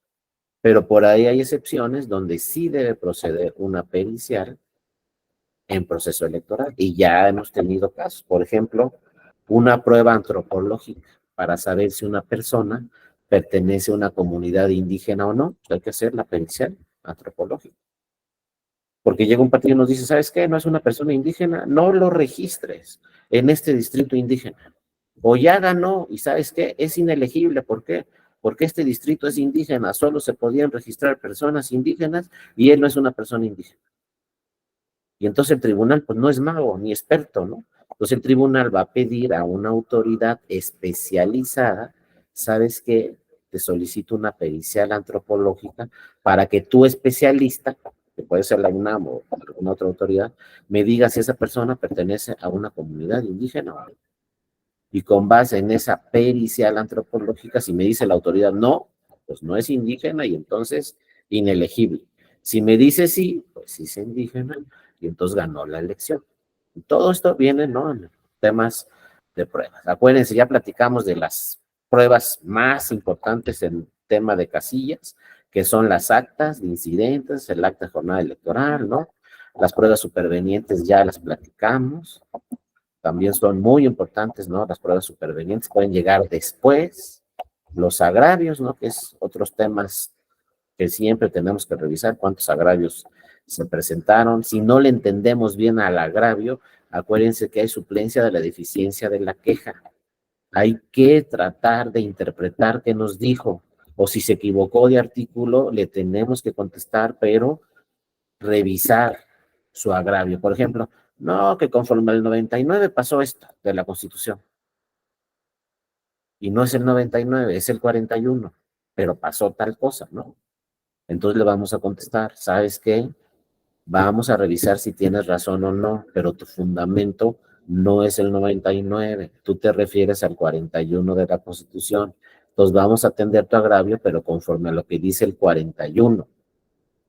Pero por ahí hay excepciones donde sí debe proceder una pericial en proceso electoral. Y ya hemos tenido casos. Por ejemplo, una prueba antropológica para saber si una persona pertenece a una comunidad indígena o no. Hay que hacer la pericial antropológica. Porque llega un partido y nos dice, ¿sabes qué? No es una persona indígena, no lo registres en este distrito indígena. O ya ganó y ¿sabes qué? Es inelegible. ¿Por qué? Porque este distrito es indígena, solo se podían registrar personas indígenas y él no es una persona indígena. Y entonces el tribunal, pues no es mago ni experto, ¿no? Entonces el tribunal va a pedir a una autoridad especializada, ¿sabes qué? Te solicito una pericial antropológica para que tu especialista, que puede ser la UNAM o alguna otra autoridad, me diga si esa persona pertenece a una comunidad indígena o no. Y con base en esa pericial antropológica, si me dice la autoridad no, pues no es indígena y entonces inelegible. Si me dice sí, pues sí es indígena y entonces ganó la elección. Y todo esto viene, ¿no? En temas de pruebas. Acuérdense, ya platicamos de las pruebas más importantes en tema de casillas, que son las actas de incidentes, el acta de jornada electoral, ¿no? Las pruebas supervenientes ya las platicamos, también son muy importantes, ¿no? Las pruebas supervenientes pueden llegar después, los agravios, ¿no? Que es otros temas que siempre tenemos que revisar, cuántos agravios se presentaron. Si no le entendemos bien al agravio, acuérdense que hay suplencia de la deficiencia de la queja. Hay que tratar de interpretar qué nos dijo, o si se equivocó de artículo, le tenemos que contestar, pero revisar su agravio. Por ejemplo, no, que conforme al 99 pasó esto de la Constitución. Y no es el 99, es el 41, pero pasó tal cosa, ¿no? Entonces le vamos a contestar, ¿sabes qué? Vamos a revisar si tienes razón o no, pero tu fundamento no es el 99, tú te refieres al 41 de la Constitución. Entonces vamos a atender tu agravio, pero conforme a lo que dice el 41,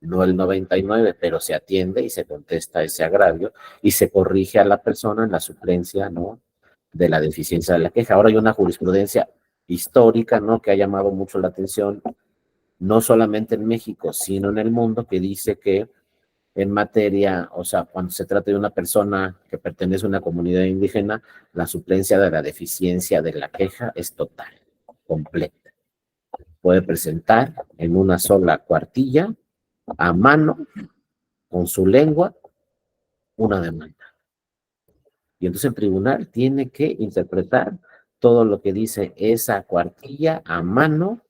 no el 99, pero se atiende y se contesta ese agravio y se corrige a la persona en la suplencia, ¿no? De la deficiencia de la queja. Ahora hay una jurisprudencia histórica, ¿no? Que ha llamado mucho la atención, no solamente en México, sino en el mundo, que dice que en materia, o sea, cuando se trata de una persona que pertenece a una comunidad indígena, la suplencia de la deficiencia de la queja es total, completa. Puede presentar en una sola cuartilla, a mano, con su lengua, una demanda. Y entonces el tribunal tiene que interpretar todo lo que dice esa cuartilla a mano,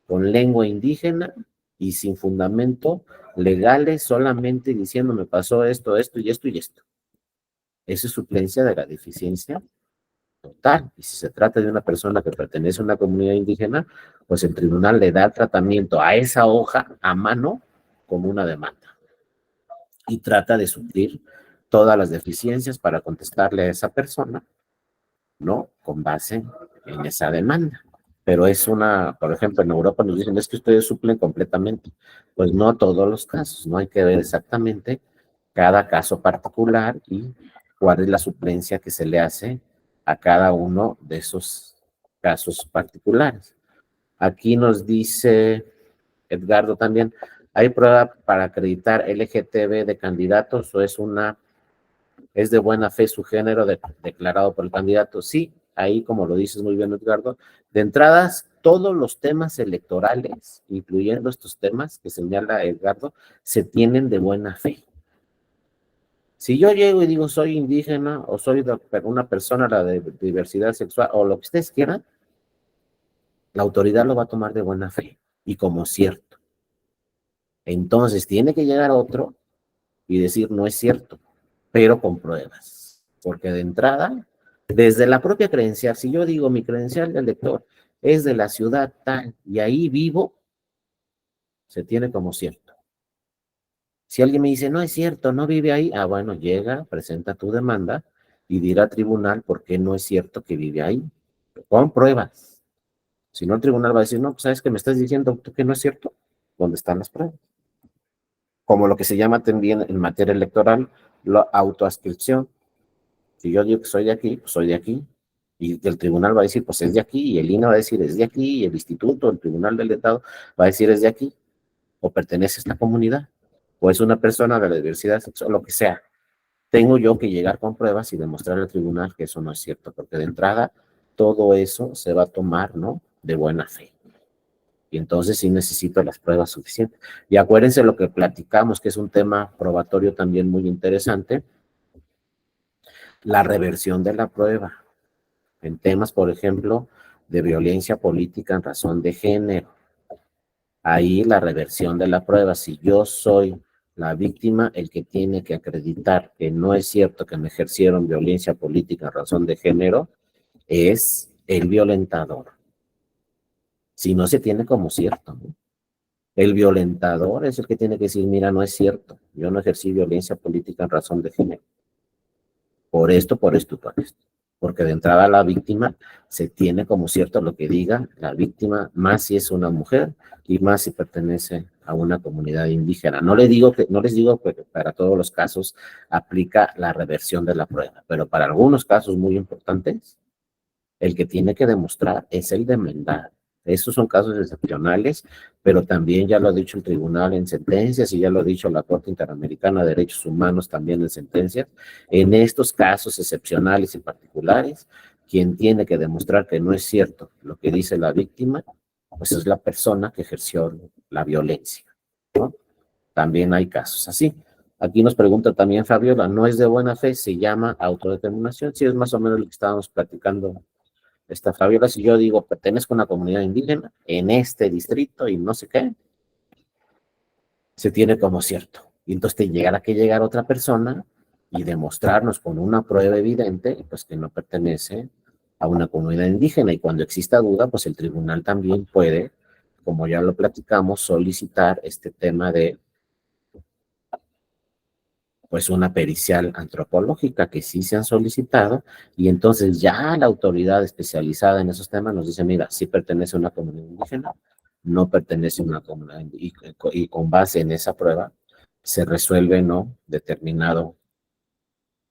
con lengua indígena y sin fundamento legales, solamente diciendo me pasó esto, esto y esto y esto. Esa es suplencia de la deficiencia total. Y si se trata de una persona que pertenece a una comunidad indígena, pues el tribunal le da tratamiento a esa hoja a mano como una demanda y trata de suplir todas las deficiencias para contestarle a esa persona ¿no? Con base en esa demanda. Pero es por ejemplo, en Europa nos dicen, es que ustedes suplen completamente. Pues no todos los casos, no hay que ver exactamente cada caso particular y cuál es la suplencia que se le hace a cada uno de esos casos particulares. Aquí nos dice Edgardo también, ¿hay prueba para acreditar LGTB de candidatos o es de buena fe su género declarado por el candidato? Sí, ahí como lo dices muy bien, Edgardo, de entradas, todos los temas electorales, incluyendo estos temas que señala Edgardo, se tienen de buena fe. Si yo llego y digo soy indígena o soy una persona de diversidad sexual o lo que ustedes quieran, la autoridad lo va a tomar de buena fe y como cierto. Entonces tiene que llegar otro y decir no es cierto, pero con pruebas. Porque de entrada, desde la propia credencial, si yo digo mi credencial del lector es de la ciudad tal y ahí vivo, se tiene como cierto. Si alguien me dice no es cierto, no vive ahí, bueno, llega, presenta tu demanda y dirá al tribunal por qué no es cierto que vive ahí. Con pruebas. Si no, el tribunal va a decir, no, pues sabes que me estás diciendo tú que no es cierto. ¿Dónde están las pruebas? Como lo que se llama también en materia electoral, la autoascripción. Si yo digo que soy de aquí, pues soy de aquí. Y el tribunal va a decir, pues es de aquí, y el INE va a decir, es de aquí, y el instituto, el tribunal del Estado va a decir, es de aquí, o pertenece a esta comunidad, o es una persona de la diversidad sexual, lo que sea. Tengo yo que llegar con pruebas y demostrar al tribunal que eso no es cierto, porque de entrada todo eso se va a tomar, ¿no? De buena fe. Y entonces sí necesito las pruebas suficientes. Y acuérdense lo que platicamos, que es un tema probatorio también muy interesante, la reversión de la prueba en temas, por ejemplo, de violencia política en razón de género. Ahí la reversión de la prueba, si yo soy la víctima, el que tiene que acreditar que no es cierto que me ejercieron violencia política en razón de género, es el violentador. Si no se tiene como cierto, ¿no? El violentador es el que tiene que decir, mira, no es cierto, yo no ejercí violencia política en razón de género. Por esto, por esto, por esto. Porque de entrada la víctima se tiene como cierto lo que diga la víctima, más si es una mujer y más si pertenece a una comunidad indígena. No les digo que para todos los casos aplica la reversión de la prueba, pero para algunos casos muy importantes, el que tiene que demostrar es el demandado. Estos son casos excepcionales, pero también ya lo ha dicho el tribunal en sentencias y ya lo ha dicho la Corte Interamericana de Derechos Humanos también en sentencias. En estos casos excepcionales y particulares, quien tiene que demostrar que no es cierto lo que dice la víctima, pues es la persona que ejerció la violencia, ¿no? También hay casos así. Aquí nos pregunta también Fabiola, ¿no es de buena fe? ¿Se llama autodeterminación? Sí, es más o menos lo que estábamos platicando esta Fabiola. Si yo digo, pertenezco a una comunidad indígena en este distrito y no sé qué, se tiene como cierto. Y entonces llegará que llegar otra persona y demostrarnos con una prueba evidente, pues que no pertenece a una comunidad indígena. Y cuando exista duda, pues el tribunal también puede, como ya lo platicamos, solicitar este tema de pues una pericial antropológica que sí se han solicitado y entonces ya la autoridad especializada en esos temas nos dice, mira, sí pertenece a una comunidad indígena, no pertenece a una comunidad y con base en esa prueba se resuelve, ¿no? Determinado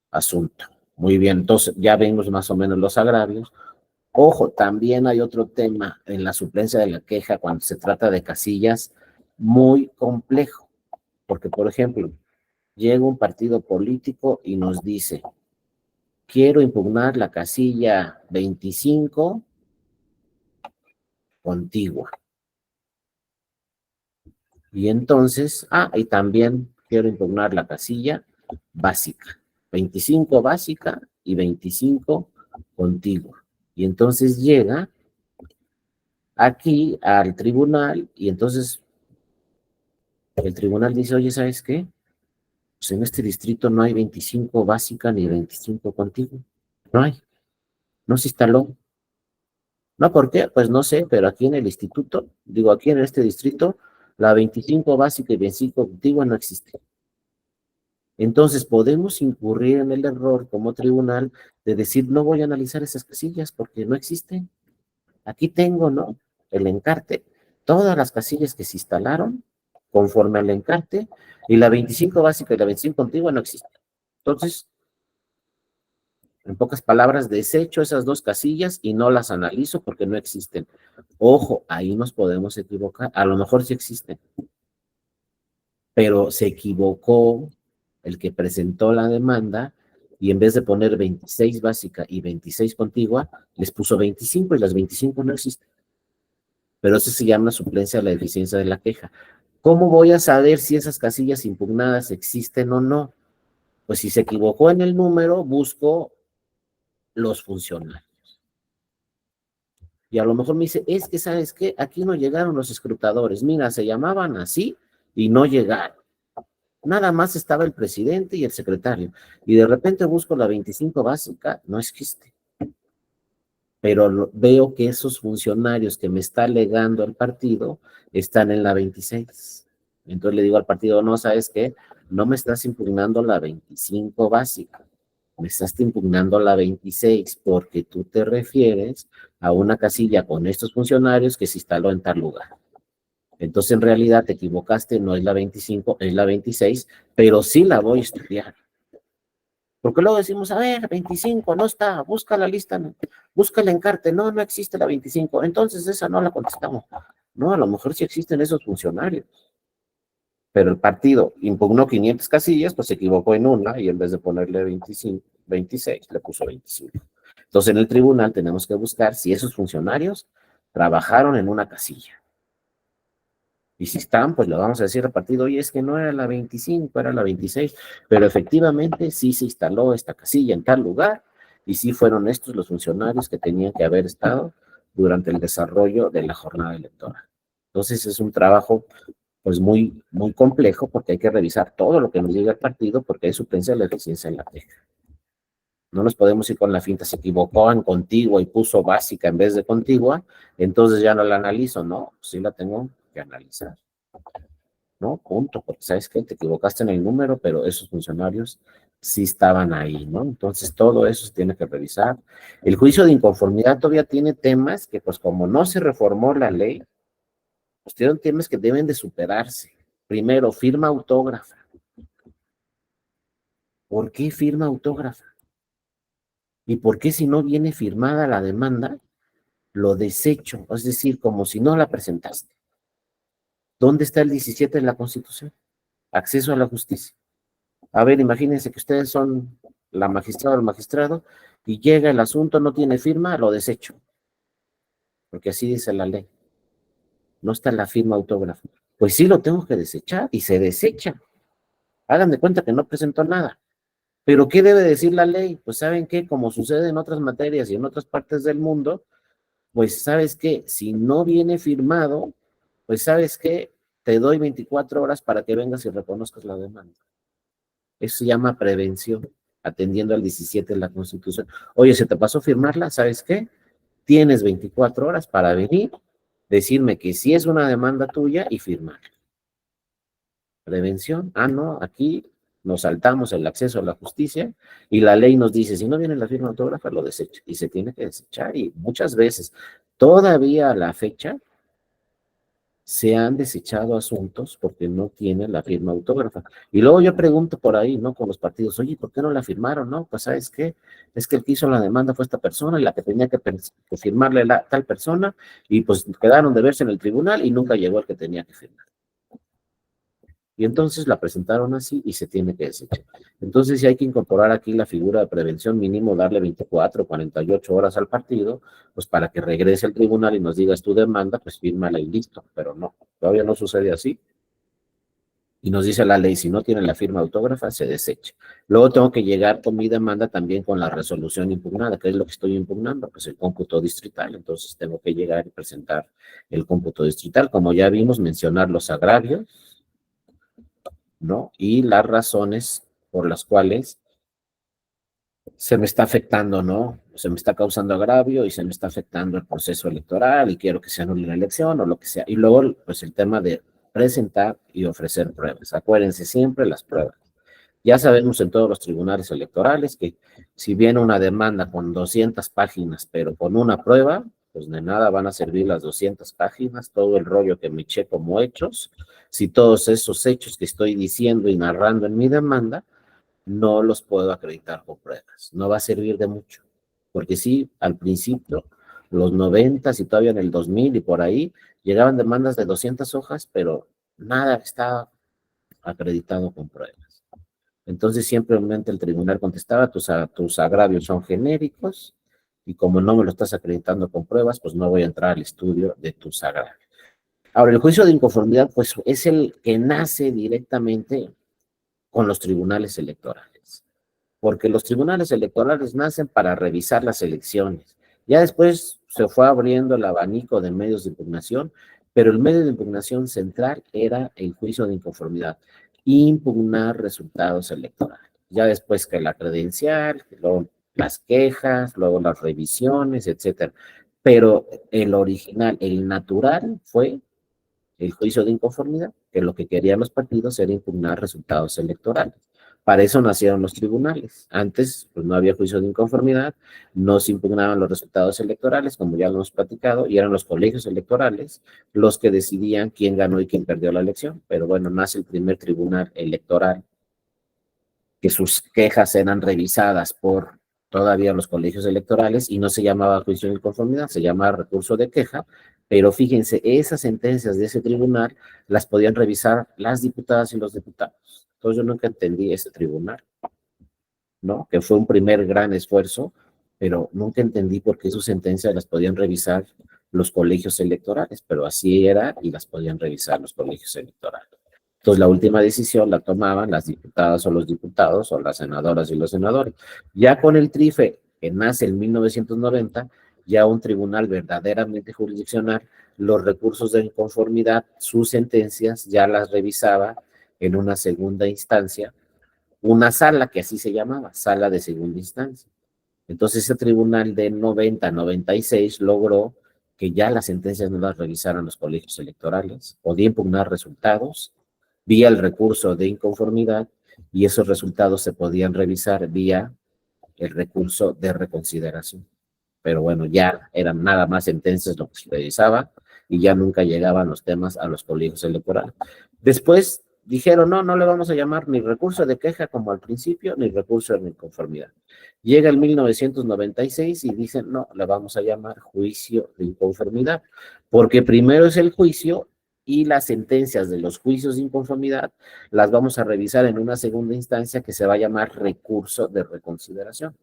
asunto. Muy bien, entonces ya vimos más o menos los agravios. Ojo, también hay otro tema en la suplencia de la queja cuando se trata de casillas muy complejo, porque por ejemplo, llega un partido político y nos dice, quiero impugnar la casilla 25 contigua. Y entonces, y también quiero impugnar la casilla básica, 25 básica y 25 contigua. Y entonces llega aquí al tribunal y entonces el tribunal dice, oye, ¿sabes qué? Pues en este distrito no hay 25 básica ni 25 contigua. No hay, no se instaló. No, ¿por qué? Pues no sé, pero aquí en el instituto, digo, aquí en este distrito, la 25 básica y 25 antigua no existe. Entonces podemos incurrir en el error como tribunal de decir, no voy a analizar esas casillas porque no existen. Aquí tengo, ¿no? El encarte, todas las casillas que se instalaron conforme al encarte, y la 25 básica y la 25 contigua no existen. Entonces, en pocas palabras, desecho esas dos casillas y no las analizo porque no existen. Ojo, ahí nos podemos equivocar. A lo mejor sí existen, pero se equivocó el que presentó la demanda y en vez de poner 26 básica y 26 contigua, les puso 25 y las 25 no existen. Pero eso se llama suplencia de la deficiencia de la queja. ¿Cómo voy a saber si esas casillas impugnadas existen o no? Pues si se equivocó en el número, busco los funcionarios. Y a lo mejor me dice, es que, ¿sabes qué? Aquí no llegaron los escrutadores. Mira, se llamaban así y no llegaron. Nada más estaba el presidente y el secretario. Y de repente busco la 25 básica, no existe. Pero veo que esos funcionarios que me está alegando el partido están en la 26. Entonces le digo al partido, no, ¿sabes qué? No me estás impugnando la 25 básica, me estás impugnando la 26 porque tú te refieres a una casilla con estos funcionarios que se instaló en tal lugar. Entonces en realidad te equivocaste, no es la 25, es la 26, pero sí la voy a estudiar. Porque luego decimos, a ver, 25, no está, busca la lista, busca el encarte, no, no existe la 25, entonces esa no la contestamos. No, a lo mejor sí existen esos funcionarios, pero el partido impugnó 500 casillas, pues se equivocó en una y en vez de ponerle 25, 26, le puso 25. Entonces en el tribunal tenemos que buscar si esos funcionarios trabajaron en una casilla. Y si están, pues le vamos a decir al partido, oye, es que no era la 25, era la 26, pero efectivamente sí se instaló esta casilla en tal lugar y sí fueron estos los funcionarios que tenían que haber estado durante el desarrollo de la jornada electoral. Entonces es un trabajo pues muy complejo porque hay que revisar todo lo que nos llega al partido porque hay suplencia de la eficiencia en la queja. No nos podemos ir con la finta, se equivocó en contigua y puso básica en vez de contigua, entonces ya no la analizo, no, sí la tengo que analizar. ¿No? Punto, porque sabes que te equivocaste en el número, pero esos funcionarios sí estaban ahí, ¿no? Entonces todo eso se tiene que revisar. El juicio de inconformidad todavía tiene temas que, pues como no se reformó la ley, pues tienen temas que deben de superarse. Primero, firma autógrafa. ¿Por qué firma autógrafa? ¿Y por qué si no viene firmada la demanda, lo desecho? Es decir, como si no la presentaste. ¿Dónde está el 17 de la Constitución? Acceso a la justicia. A ver, imagínense que ustedes son la magistrada o el magistrado y llega el asunto, no tiene firma, lo desecho, porque así dice la ley. No está la firma autógrafa. Pues sí lo tengo que desechar y se desecha. Hagan de cuenta que no presentó nada. Pero ¿qué debe decir la ley? Pues saben que, como sucede en otras materias y en otras partes del mundo, pues sabes que si no viene firmado, pues sabes que te doy 24 horas para que vengas y reconozcas la demanda. Eso se llama prevención, atendiendo al 17 de la Constitución. Oye, ¿se te pasó firmarla? ¿Sabes qué? Tienes 24 horas para venir, decirme que sí es una demanda tuya y firmar. Prevención, no, aquí nos saltamos el acceso a la justicia y la ley nos dice, si no viene la firma autógrafa, lo desecha y se tiene que desechar y muchas veces, todavía a la fecha, se han desechado asuntos porque no tiene la firma autógrafa. Y luego yo pregunto por ahí, ¿no? Con los partidos, oye, ¿por qué no la firmaron? No, pues ¿sabes qué? Es que el que hizo la demanda fue esta persona y la que tenía que firmarle la tal persona y pues quedaron de verse en el tribunal y nunca llegó el que tenía que firmar. Y entonces la presentaron así y se tiene que desechar. Entonces sí hay que incorporar aquí la figura de prevención mínimo, darle 24, 48 horas al partido, pues para que regrese al tribunal y nos digas tu demanda, pues fírmala y listo. Pero no, todavía no sucede así. Y nos dice la ley, si no tiene la firma autógrafa, se desecha. Luego tengo que llegar con mi demanda también con la resolución impugnada, que es lo que estoy impugnando, pues el cómputo distrital. Entonces tengo que llegar y presentar el cómputo distrital. Como ya vimos, mencionar los agravios, ¿no? Y las razones por las cuales se me está afectando, ¿no? Se me está causando agravio y se me está afectando el proceso electoral y quiero que se anule la elección o lo que sea. Y luego, pues el tema de presentar y ofrecer pruebas. Acuérdense siempre las pruebas. Ya sabemos en todos los tribunales electorales que si viene una demanda con 200 páginas, pero con una prueba, pues de nada van a servir las 200 páginas, todo el rollo que me eché como hechos, si todos esos hechos que estoy diciendo y narrando en mi demanda, no los puedo acreditar con pruebas. No va a servir de mucho. Porque sí, al principio, los 90 y todavía en el 2000 y por ahí, llegaban demandas de 200 hojas, pero nada estaba acreditado con pruebas. Entonces simplemente el tribunal contestaba, tus agravios son genéricos y como no me lo estás acreditando con pruebas, pues no voy a entrar al estudio de tus agravios. Ahora, el juicio de inconformidad, pues es el que nace directamente con los tribunales electorales, porque los tribunales electorales nacen para revisar las elecciones. Ya después se fue abriendo el abanico de medios de impugnación, pero el medio de impugnación central era el juicio de inconformidad, impugnar resultados electorales. Ya después que la credencial, luego las quejas, luego las revisiones, etcétera. Pero el original, el natural, fue el juicio de inconformidad, que lo que querían los partidos era impugnar resultados electorales. Para eso nacieron los tribunales. Antes, pues no había juicio de inconformidad, no se impugnaban los resultados electorales, como ya lo hemos platicado, y eran los colegios electorales los que decidían quién ganó y quién perdió la elección. Pero bueno, nace el primer tribunal electoral, que sus quejas eran revisadas por todavía los colegios electorales y no se llamaba juicio de inconformidad, se llamaba recurso de queja, pero fíjense, esas sentencias de ese tribunal las podían revisar las diputadas y los diputados. Entonces yo nunca entendí ese tribunal, ¿no? Que fue un primer gran esfuerzo, pero nunca entendí por qué sus sentencias las podían revisar los colegios electorales, pero así era y las podían revisar los colegios electorales. Entonces la última decisión la tomaban las diputadas o los diputados o las senadoras y los senadores. Ya con el TRIFE, que nace en 1990, ya un tribunal verdaderamente jurisdiccional, los recursos de inconformidad, sus sentencias ya las revisaba en una segunda instancia, una sala que así se llamaba, sala de segunda instancia. Entonces ese tribunal de 90 a 96 logró que ya las sentencias no las revisaran los colegios electorales, podía impugnar resultados vía el recurso de inconformidad y esos resultados se podían revisar vía el recurso de reconsideración. Pero bueno, ya eran nada más sentencias lo que se revisaba y ya nunca llegaban los temas a los colegios electorales. Después dijeron, no, no le vamos a llamar ni recurso de queja como al principio, ni recurso de inconformidad. Llega el 1996 y dicen, no, le vamos a llamar juicio de inconformidad, porque primero es el juicio y las sentencias de los juicios de inconformidad las vamos a revisar en una segunda instancia que se va a llamar recurso de reconsideración.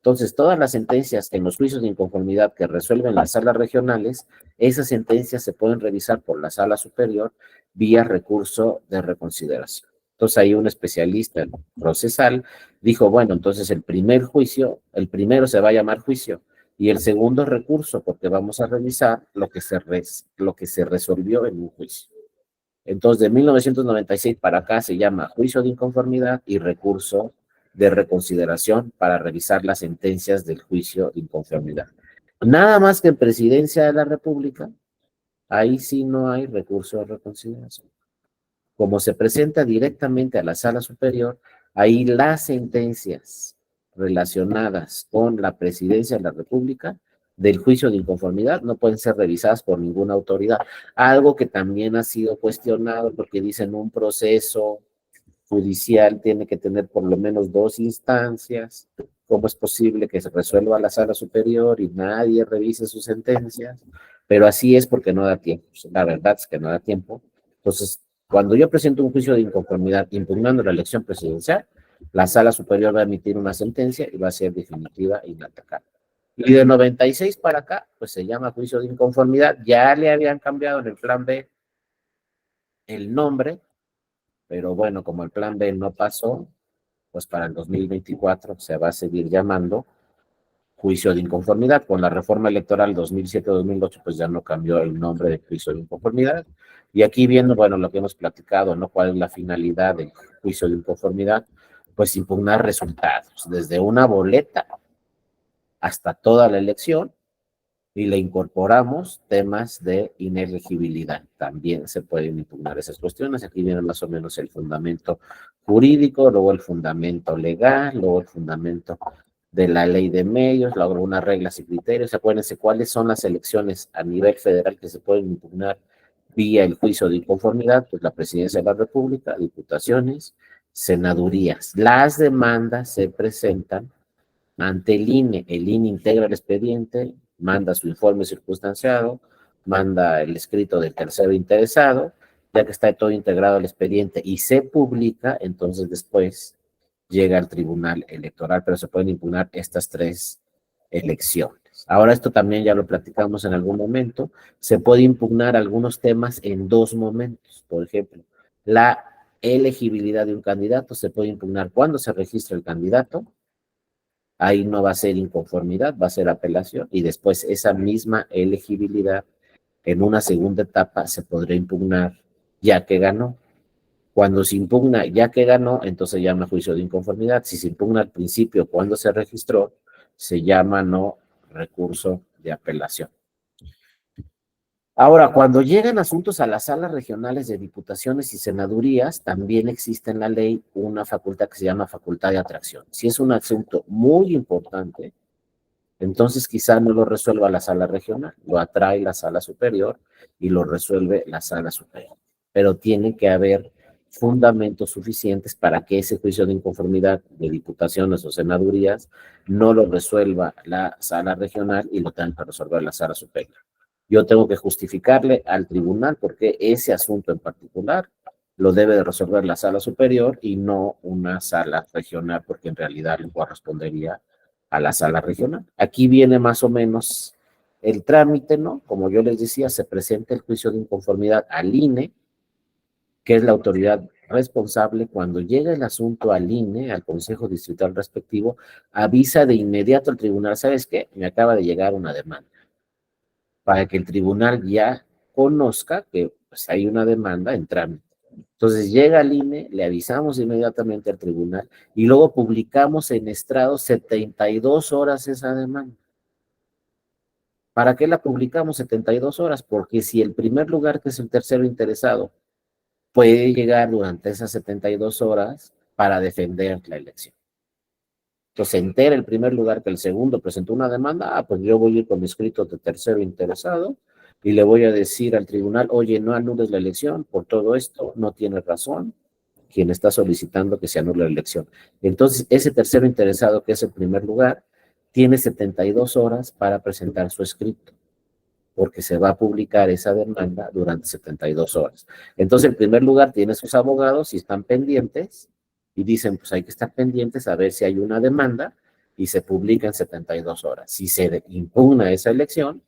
Entonces, todas las sentencias en los juicios de inconformidad que resuelven las salas regionales, esas sentencias se pueden revisar por la sala superior vía recurso de reconsideración. Entonces, ahí un especialista procesal dijo, bueno, entonces el primer juicio, el primero se va a llamar juicio y el segundo recurso, porque vamos a revisar lo que se resolvió en un juicio. Entonces, de 1996 para acá se llama juicio de inconformidad y recurso de reconsideración para revisar las sentencias del juicio de inconformidad. Nada más que en Presidencia de la República, ahí sí no hay recurso de reconsideración. Como se presenta directamente a la Sala Superior, ahí las sentencias relacionadas con la Presidencia de la República del juicio de inconformidad no pueden ser revisadas por ninguna autoridad. Algo que también ha sido cuestionado porque dicen un proceso judicial tiene que tener por lo menos dos instancias. ¿Cómo es posible que se resuelva la sala superior y nadie revise sus sentencias? Pero así es porque no da tiempo. La verdad es que no da tiempo. Entonces, cuando yo presento un juicio de inconformidad impugnando la elección presidencial, la sala superior va a emitir una sentencia y va a ser definitiva e inatacable. Y de 96 para acá, pues se llama juicio de inconformidad. Ya le habían cambiado en el plan B el nombre, pero bueno, como el plan B no pasó, pues para el 2024 se va a seguir llamando juicio de inconformidad. Con la reforma electoral 2007-2008, pues ya no cambió el nombre de juicio de inconformidad. Y aquí viendo, bueno, lo que hemos platicado, ¿no? ¿Cuál es la finalidad del juicio de inconformidad? Pues impugnar resultados, desde una boleta hasta toda la elección, y le incorporamos temas de inelegibilidad. También se pueden impugnar esas cuestiones. Aquí viene más o menos el fundamento jurídico, luego el fundamento legal, luego el fundamento de la ley de medios, luego algunas reglas y criterios. Acuérdense cuáles son las elecciones a nivel federal que se pueden impugnar vía el juicio de inconformidad, pues la presidencia de la República, diputaciones, senadurías. Las demandas se presentan ante el INE integra el expediente, manda su informe circunstanciado, manda el escrito del tercero interesado, ya que está todo integrado al expediente y se publica, entonces después llega al Tribunal Electoral, pero se pueden impugnar estas tres elecciones. Ahora esto también ya lo platicamos en algún momento, se puede impugnar algunos temas en dos momentos, por ejemplo, la elegibilidad de un candidato se puede impugnar cuando se registra el candidato, ahí no va a ser inconformidad, va a ser apelación y después esa misma elegibilidad en una segunda etapa se podrá impugnar ya que ganó. Cuando se impugna ya que ganó, entonces se llama juicio de inconformidad. Si se impugna al principio cuando se registró, se llama no recurso de apelación. Ahora, cuando llegan asuntos a las salas regionales de diputaciones y senadurías, también existe en la ley una facultad que se llama facultad de atracción. Si es un asunto muy importante, entonces quizá no lo resuelva la sala regional, lo atrae la sala superior y lo resuelve la sala superior. Pero tiene que haber fundamentos suficientes para que ese juicio de inconformidad de diputaciones o senadurías no lo resuelva la sala regional y lo tenga que resolver la sala superior. Yo tengo que justificarle al tribunal porque ese asunto en particular lo debe de resolver la sala superior y no una sala regional, porque en realidad le correspondería a la sala regional. Aquí viene más o menos el trámite, ¿no? Como yo les decía, se presenta el juicio de inconformidad al INE, que es la autoridad responsable. Cuando llega el asunto al INE, al Consejo Distrital respectivo, avisa de inmediato al tribunal, ¿sabes qué? Me acaba de llegar una demanda, para que el tribunal ya conozca que pues, hay una demanda en trámite. Entonces llega al INE, le avisamos inmediatamente al tribunal y luego publicamos en estrado 72 horas esa demanda. ¿Para qué la publicamos 72 horas? Porque si el primer lugar, que es el tercero interesado, puede llegar durante esas 72 horas para defender la elección. Entonces se entera el primer lugar que el segundo presentó una demanda, pues yo voy a ir con mi escrito de tercero interesado y le voy a decir al tribunal, oye, no anules la elección por todo esto, no tiene razón quien está solicitando que se anule la elección. Entonces, ese tercero interesado, que es el primer lugar, tiene 72 horas para presentar su escrito, porque se va a publicar esa demanda durante 72 horas. Entonces, el primer lugar tiene sus abogados y están pendientes y dicen, pues hay que estar pendientes a ver si hay una demanda y se publica en 72 horas. Si se impugna esa elección,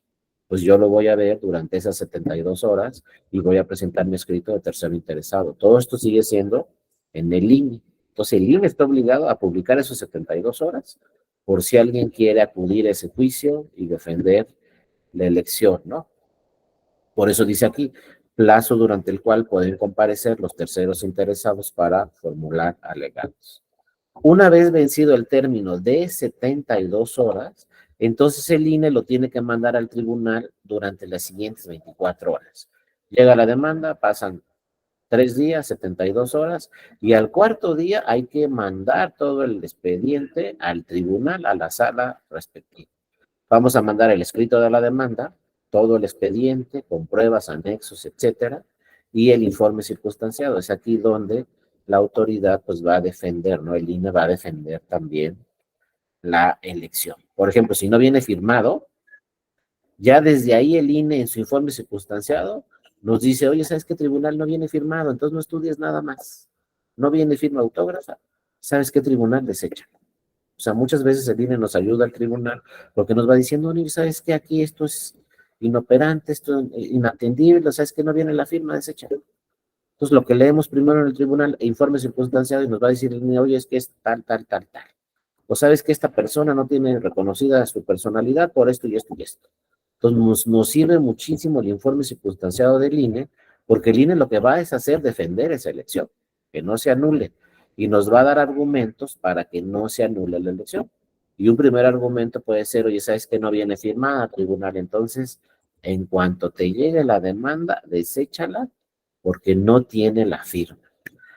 pues yo lo voy a ver durante esas 72 horas y voy a presentar mi escrito de tercero interesado. Todo esto sigue siendo en el INE. Entonces, el INE está obligado a publicar esos 72 horas por si alguien quiere acudir a ese juicio y defender la elección, ¿no? Por eso dice aquí, plazo durante el cual pueden comparecer los terceros interesados para formular alegatos. Una vez vencido el término de 72 horas, entonces el INE lo tiene que mandar al tribunal durante las siguientes 24 horas. Llega la demanda, pasan 3 días, 72 horas, y al cuarto día hay que mandar todo el expediente al tribunal, a la sala respectiva. Vamos a mandar el escrito de la demanda, todo el expediente con pruebas, anexos, etcétera, y el informe circunstanciado. Es aquí donde la autoridad pues va a defender, ¿no? El INE va a defender también la elección. Por ejemplo, si no viene firmado, ya desde ahí el INE en su informe circunstanciado nos dice, oye, ¿sabes qué tribunal no viene firmado? Entonces no estudies nada más. No viene firma autógrafa. ¿Sabes qué tribunal desecha? O sea, muchas veces el INE nos ayuda al tribunal porque nos va diciendo, no, ¿sabes qué? Aquí esto es inoperante, esto es inatendible, ¿sabes qué? No viene la firma, desecha. Entonces, lo que leemos primero en el tribunal, informe circunstanciado, y nos va a decir el INE, oye, es que es tal, tal, tal, tal. O sabes que esta persona no tiene reconocida su personalidad por esto y esto y esto. Entonces, nos sirve muchísimo el informe circunstanciado del INE, porque el INE lo que va es hacer defender esa elección, que no se anule, y nos va a dar argumentos para que no se anule la elección. Y un primer argumento puede ser, oye, ¿sabes que no viene firmada, tribunal? Entonces, en cuanto te llegue la demanda, deséchala porque no tiene la firma.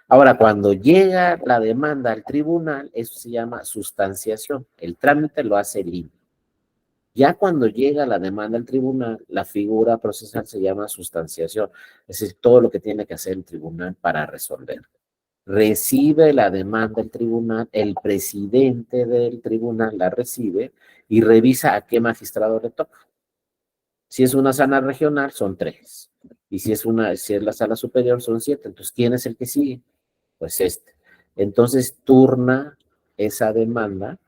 Ahora, cuando llega la demanda al tribunal, eso se llama sustanciación. El trámite lo hace el INE. Ya cuando llega la demanda al tribunal, la figura procesal se llama sustanciación. Es decir, todo lo que tiene que hacer el tribunal para resolver. Recibe la demanda el tribunal, el presidente del tribunal la recibe y revisa a qué magistrado le toca. Si es una sala regional, son 3. Y si es la sala superior, son 7. Entonces, ¿quién es el que sigue? Pues este. Entonces, turna esa demanda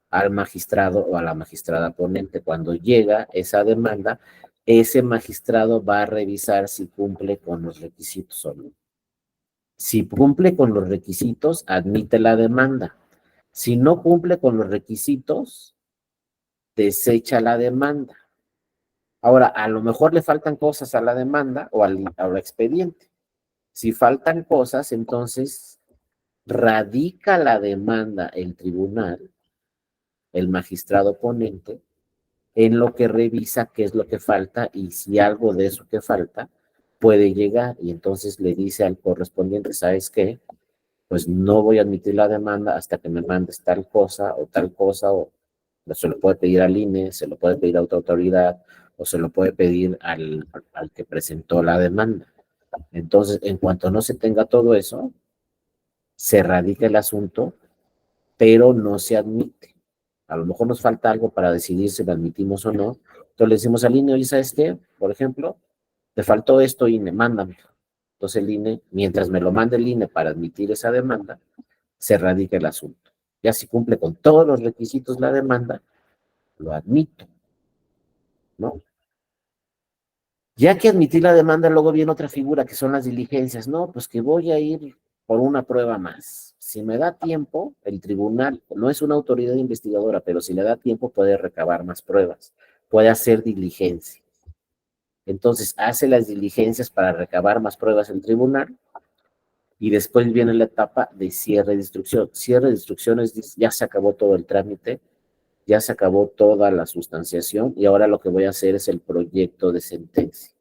al magistrado o a la magistrada ponente. Cuando llega esa demanda, ese magistrado va a revisar si cumple con los requisitos o no. Si cumple con los requisitos, admite la demanda. Si no cumple con los requisitos, desecha la demanda. Ahora, a lo mejor le faltan cosas a la demanda o al expediente. Si faltan cosas, entonces radica la demanda el tribunal, el magistrado ponente, en lo que revisa qué es lo que falta y si algo de eso que falta puede llegar. Y entonces le dice al correspondiente, ¿sabes qué? Pues no voy a admitir la demanda hasta que me mandes tal cosa, o se lo puede pedir al INE, se lo puede pedir a otra autoridad, o se lo puede pedir al que presentó la demanda. Entonces, en cuanto no se tenga todo eso, se radica el asunto, pero no se admite. A lo mejor nos falta algo para decidir si lo admitimos o no. Entonces le decimos al INE, oye, ¿sabes qué? Por ejemplo, te faltó esto, INE, mándame. Entonces el INE, mientras me lo mande el INE para admitir esa demanda, se radica el asunto. Ya si cumple con todos los requisitos la demanda, lo admito, ¿no? Ya que admití la demanda, luego viene otra figura que son las diligencias. No, pues que voy a ir por una prueba más. Si me da tiempo, el tribunal no es una autoridad investigadora, pero si le da tiempo puede recabar más pruebas, puede hacer diligencia. Entonces hace las diligencias para recabar más pruebas el tribunal y después viene la etapa de cierre de instrucción. Cierre de instrucción es ya se acabó todo el trámite, ya se acabó toda la sustanciación y ahora lo que voy a hacer es el proyecto de sentencia.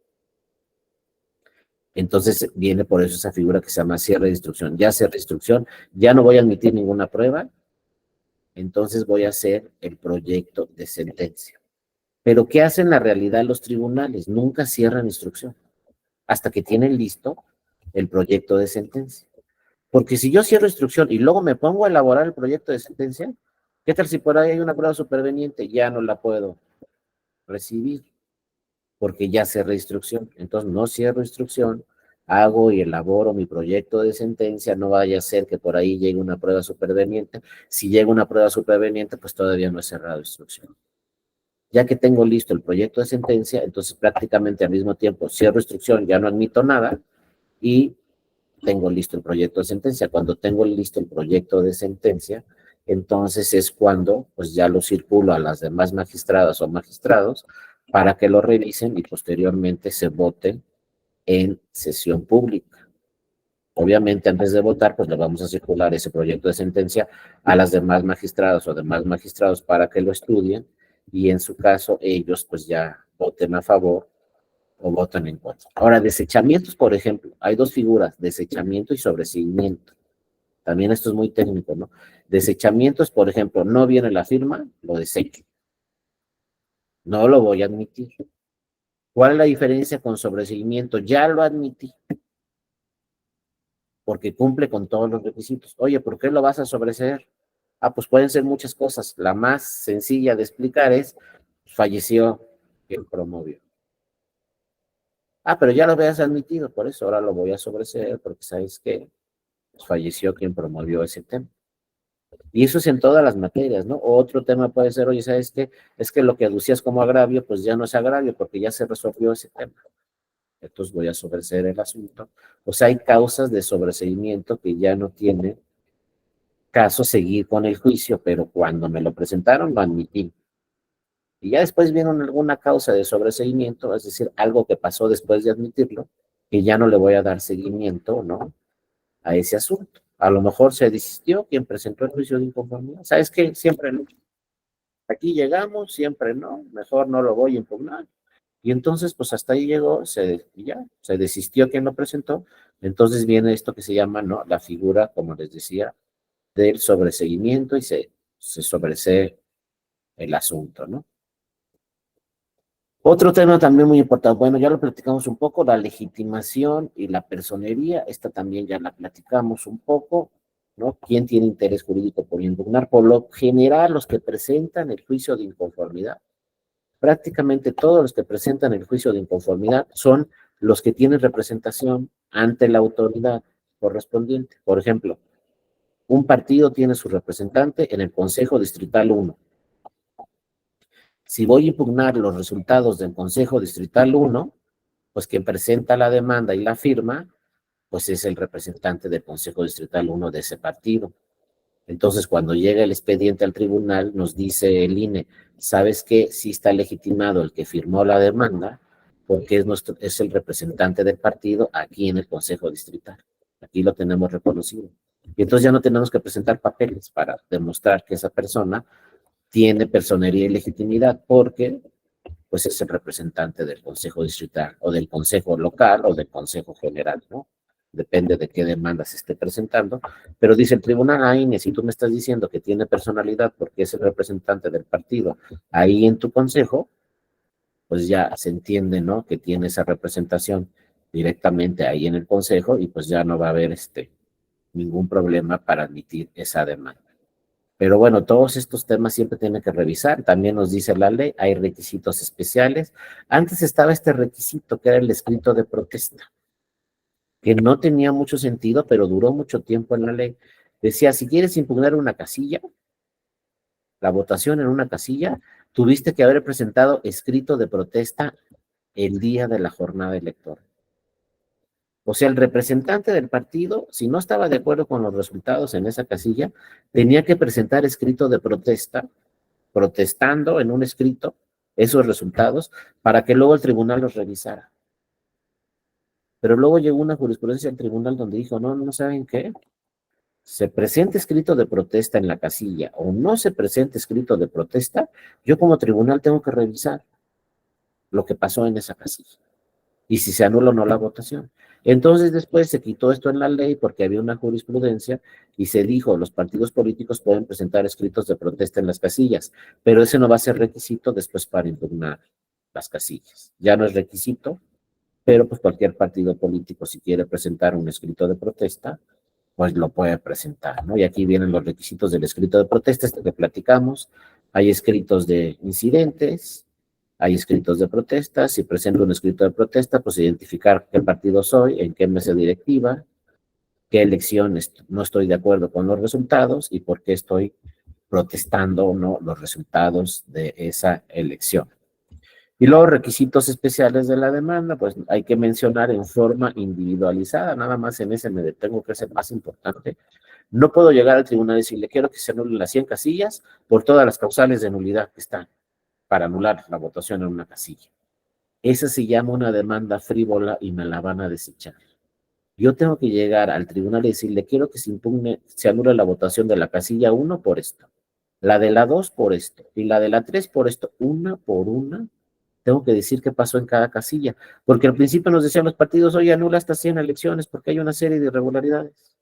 Entonces viene por eso esa figura que se llama cierre de instrucción. Ya cierre de instrucción, ya no voy a admitir ninguna prueba, entonces voy a hacer el proyecto de sentencia. Pero ¿qué hacen la realidad los tribunales? Nunca cierran instrucción hasta que tienen listo el proyecto de sentencia. Porque si yo cierro instrucción y luego me pongo a elaborar el proyecto de sentencia, ¿qué tal si por ahí hay una prueba superveniente? Ya no la puedo recibir porque ya cerré instrucción. Entonces no cierro instrucción, hago y elaboro mi proyecto de sentencia, no vaya a ser que por ahí llegue una prueba superveniente. Si llega una prueba superveniente, pues todavía no he cerrado instrucción. Ya que tengo listo el proyecto de sentencia, entonces prácticamente al mismo tiempo cierro instrucción, ya no admito nada y tengo listo el proyecto de sentencia. Cuando tengo listo el proyecto de sentencia, entonces es cuando pues ya lo circulo a las demás magistradas o magistrados para que lo revisen y posteriormente se vote en sesión pública. Obviamente, antes de votar, pues le vamos a circular ese proyecto de sentencia a las demás magistradas o demás magistrados para que lo estudien y en su caso ellos pues ya voten a favor o votan en contra. Ahora, desechamientos, por ejemplo, hay dos figuras, desechamiento y sobreseimiento. También esto es muy técnico, ¿no? Desechamientos, por ejemplo, no viene la firma, lo desecho. No lo voy a admitir. ¿Cuál es la diferencia con sobreseimiento? Ya lo admití, porque cumple con todos los requisitos. Oye, ¿por qué lo vas a sobreseer? Ah, pues pueden ser muchas cosas. La más sencilla de explicar es, falleció quien promovió. Ah, pero ya lo habías admitido, por eso ahora lo voy a sobreseer, porque sabes que falleció quien promovió ese tema. Y eso es en todas las materias, ¿no? O otro tema puede ser, oye, ¿sabes qué? Es que lo que aducías como agravio, pues ya no es agravio, porque ya se resolvió ese tema. Entonces voy a sobreseer el asunto. O sea, hay causas de sobreseimiento que ya no tiene caso seguir con el juicio, pero cuando me lo presentaron lo admití. Y ya después vieron alguna causa de sobreseimiento, es decir, algo que pasó después de admitirlo, que ya no le voy a dar seguimiento, ¿no? A ese asunto. A lo mejor se desistió quien presentó el juicio de inconformidad. ¿Sabes qué? Siempre no. aquí llegamos, siempre no, mejor no lo voy a impugnar. Y entonces, pues hasta ahí llegó, y ya, se desistió quien lo presentó. Entonces viene esto que se llama, ¿no? La figura, como les decía, del sobreseguimiento y se sobresee el asunto, ¿no? Otro tema también muy importante, bueno, ya lo platicamos un poco, la legitimación y la personería, esta también ya la platicamos un poco, ¿no? ¿Quién tiene interés jurídico por impugnar? Por lo general, los que presentan el juicio de inconformidad, prácticamente todos los que presentan el juicio de inconformidad son los que tienen representación ante la autoridad correspondiente. Por ejemplo, un partido tiene su representante en el Consejo Distrital 1. Si voy a impugnar los resultados del Consejo Distrital 1, pues quien presenta la demanda y la firma, pues es el representante del Consejo Distrital 1 de ese partido. Entonces, cuando llega el expediente al tribunal, nos dice el INE, ¿sabes qué? Sí está legitimado el que firmó la demanda, porque es el representante del partido aquí en el Consejo Distrital. Aquí lo tenemos reconocido. Y entonces ya no tenemos que presentar papeles para demostrar que esa persona tiene personería y legitimidad, porque pues es el representante del Consejo Distrital o del Consejo Local o del Consejo General, ¿no? Depende de qué demanda se esté presentando, pero dice el tribunal, Inés, si tú me estás diciendo que tiene personalidad porque es el representante del partido ahí en tu consejo, pues ya se entiende, ¿no? Que tiene esa representación directamente ahí en el consejo y pues ya no va a haber ningún problema para admitir esa demanda. Pero bueno, todos estos temas siempre tienen que revisar. También nos dice la ley, hay requisitos especiales. Antes estaba este requisito que era el escrito de protesta, que no tenía mucho sentido, pero duró mucho tiempo en la ley. Decía, si quieres impugnar una casilla, la votación en una casilla, tuviste que haber presentado escrito de protesta el día de la jornada electoral. O sea, el representante del partido, si no estaba de acuerdo con los resultados en esa casilla, tenía que presentar escrito de protesta protestando en un escrito esos resultados para que luego el tribunal los revisara. Pero luego llegó una jurisprudencia del tribunal donde dijo, no, no saben qué, se presenta escrito de protesta en la casilla o no se presenta escrito de protesta, yo como tribunal tengo que revisar lo que pasó en esa casilla y si se anula o no la votación. Entonces después se quitó esto en la ley porque había una jurisprudencia y se dijo, los partidos políticos pueden presentar escritos de protesta en las casillas, pero ese no va a ser requisito después para impugnar las casillas. Ya no es requisito, pero pues cualquier partido político si quiere presentar un escrito de protesta, pues lo puede presentar, ¿no? Y aquí vienen los requisitos del escrito de protesta, este que platicamos. Hay escritos de incidentes, hay escritos de protesta. Si presento un escrito de protesta, pues identificar qué partido soy, en qué mesa directiva, qué elección no estoy de acuerdo con los resultados y por qué estoy protestando o no los resultados de esa elección. Y luego requisitos especiales de la demanda, pues hay que mencionar en forma individualizada, nada más en ese me detengo, que es el más importante. No puedo llegar al tribunal y decirle, quiero que se anulen las 100 casillas por todas las causales de nulidad que están para anular la votación en una casilla. Esa se llama una demanda frívola y me la van a desechar. Yo tengo que llegar al tribunal y decirle, quiero que se anule la votación de la casilla 1 por esto, la de la 2 por esto y la de la 3 por esto, una por una. Tengo que decir qué pasó en cada casilla, porque al principio nos decían los partidos, oye, anula estas 100 elecciones porque hay una serie de irregularidades,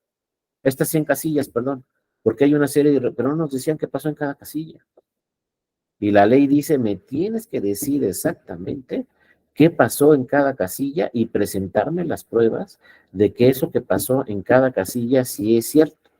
estas 100 casillas, perdón, porque hay una serie de, pero no nos decían qué pasó en cada casilla. Y la ley dice, me tienes que decir exactamente qué pasó en cada casilla y presentarme las pruebas de que eso que pasó en cada casilla sí es cierto.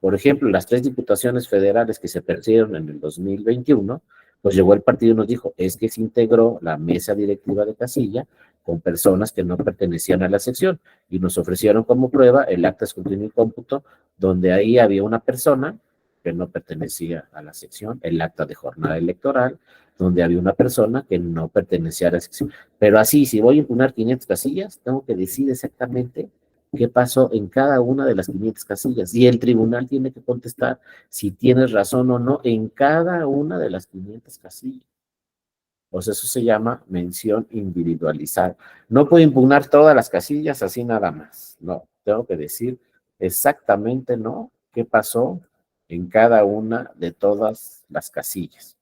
Por ejemplo, las 3 diputaciones federales que se perdieron en el 2021, pues llegó el partido y nos dijo, es que se integró la mesa directiva de casilla con personas que no pertenecían a la sección y nos ofrecieron como prueba el acta de escrutinio y cómputo, donde ahí había una persona que no pertenecía a la sección, el acta de jornada electoral, donde había una persona que no pertenecía a la sección. Pero así, si voy a impugnar 500 casillas, tengo que decir exactamente qué pasó en cada una de las 500 casillas. Y el tribunal tiene que contestar si tienes razón o no en cada una de las 500 casillas. Pues eso se llama mención individualizada. No puedo impugnar todas las casillas así nada más. No, tengo que decir exactamente, ¿no? ¿Qué pasó en cada una de todas las casillas?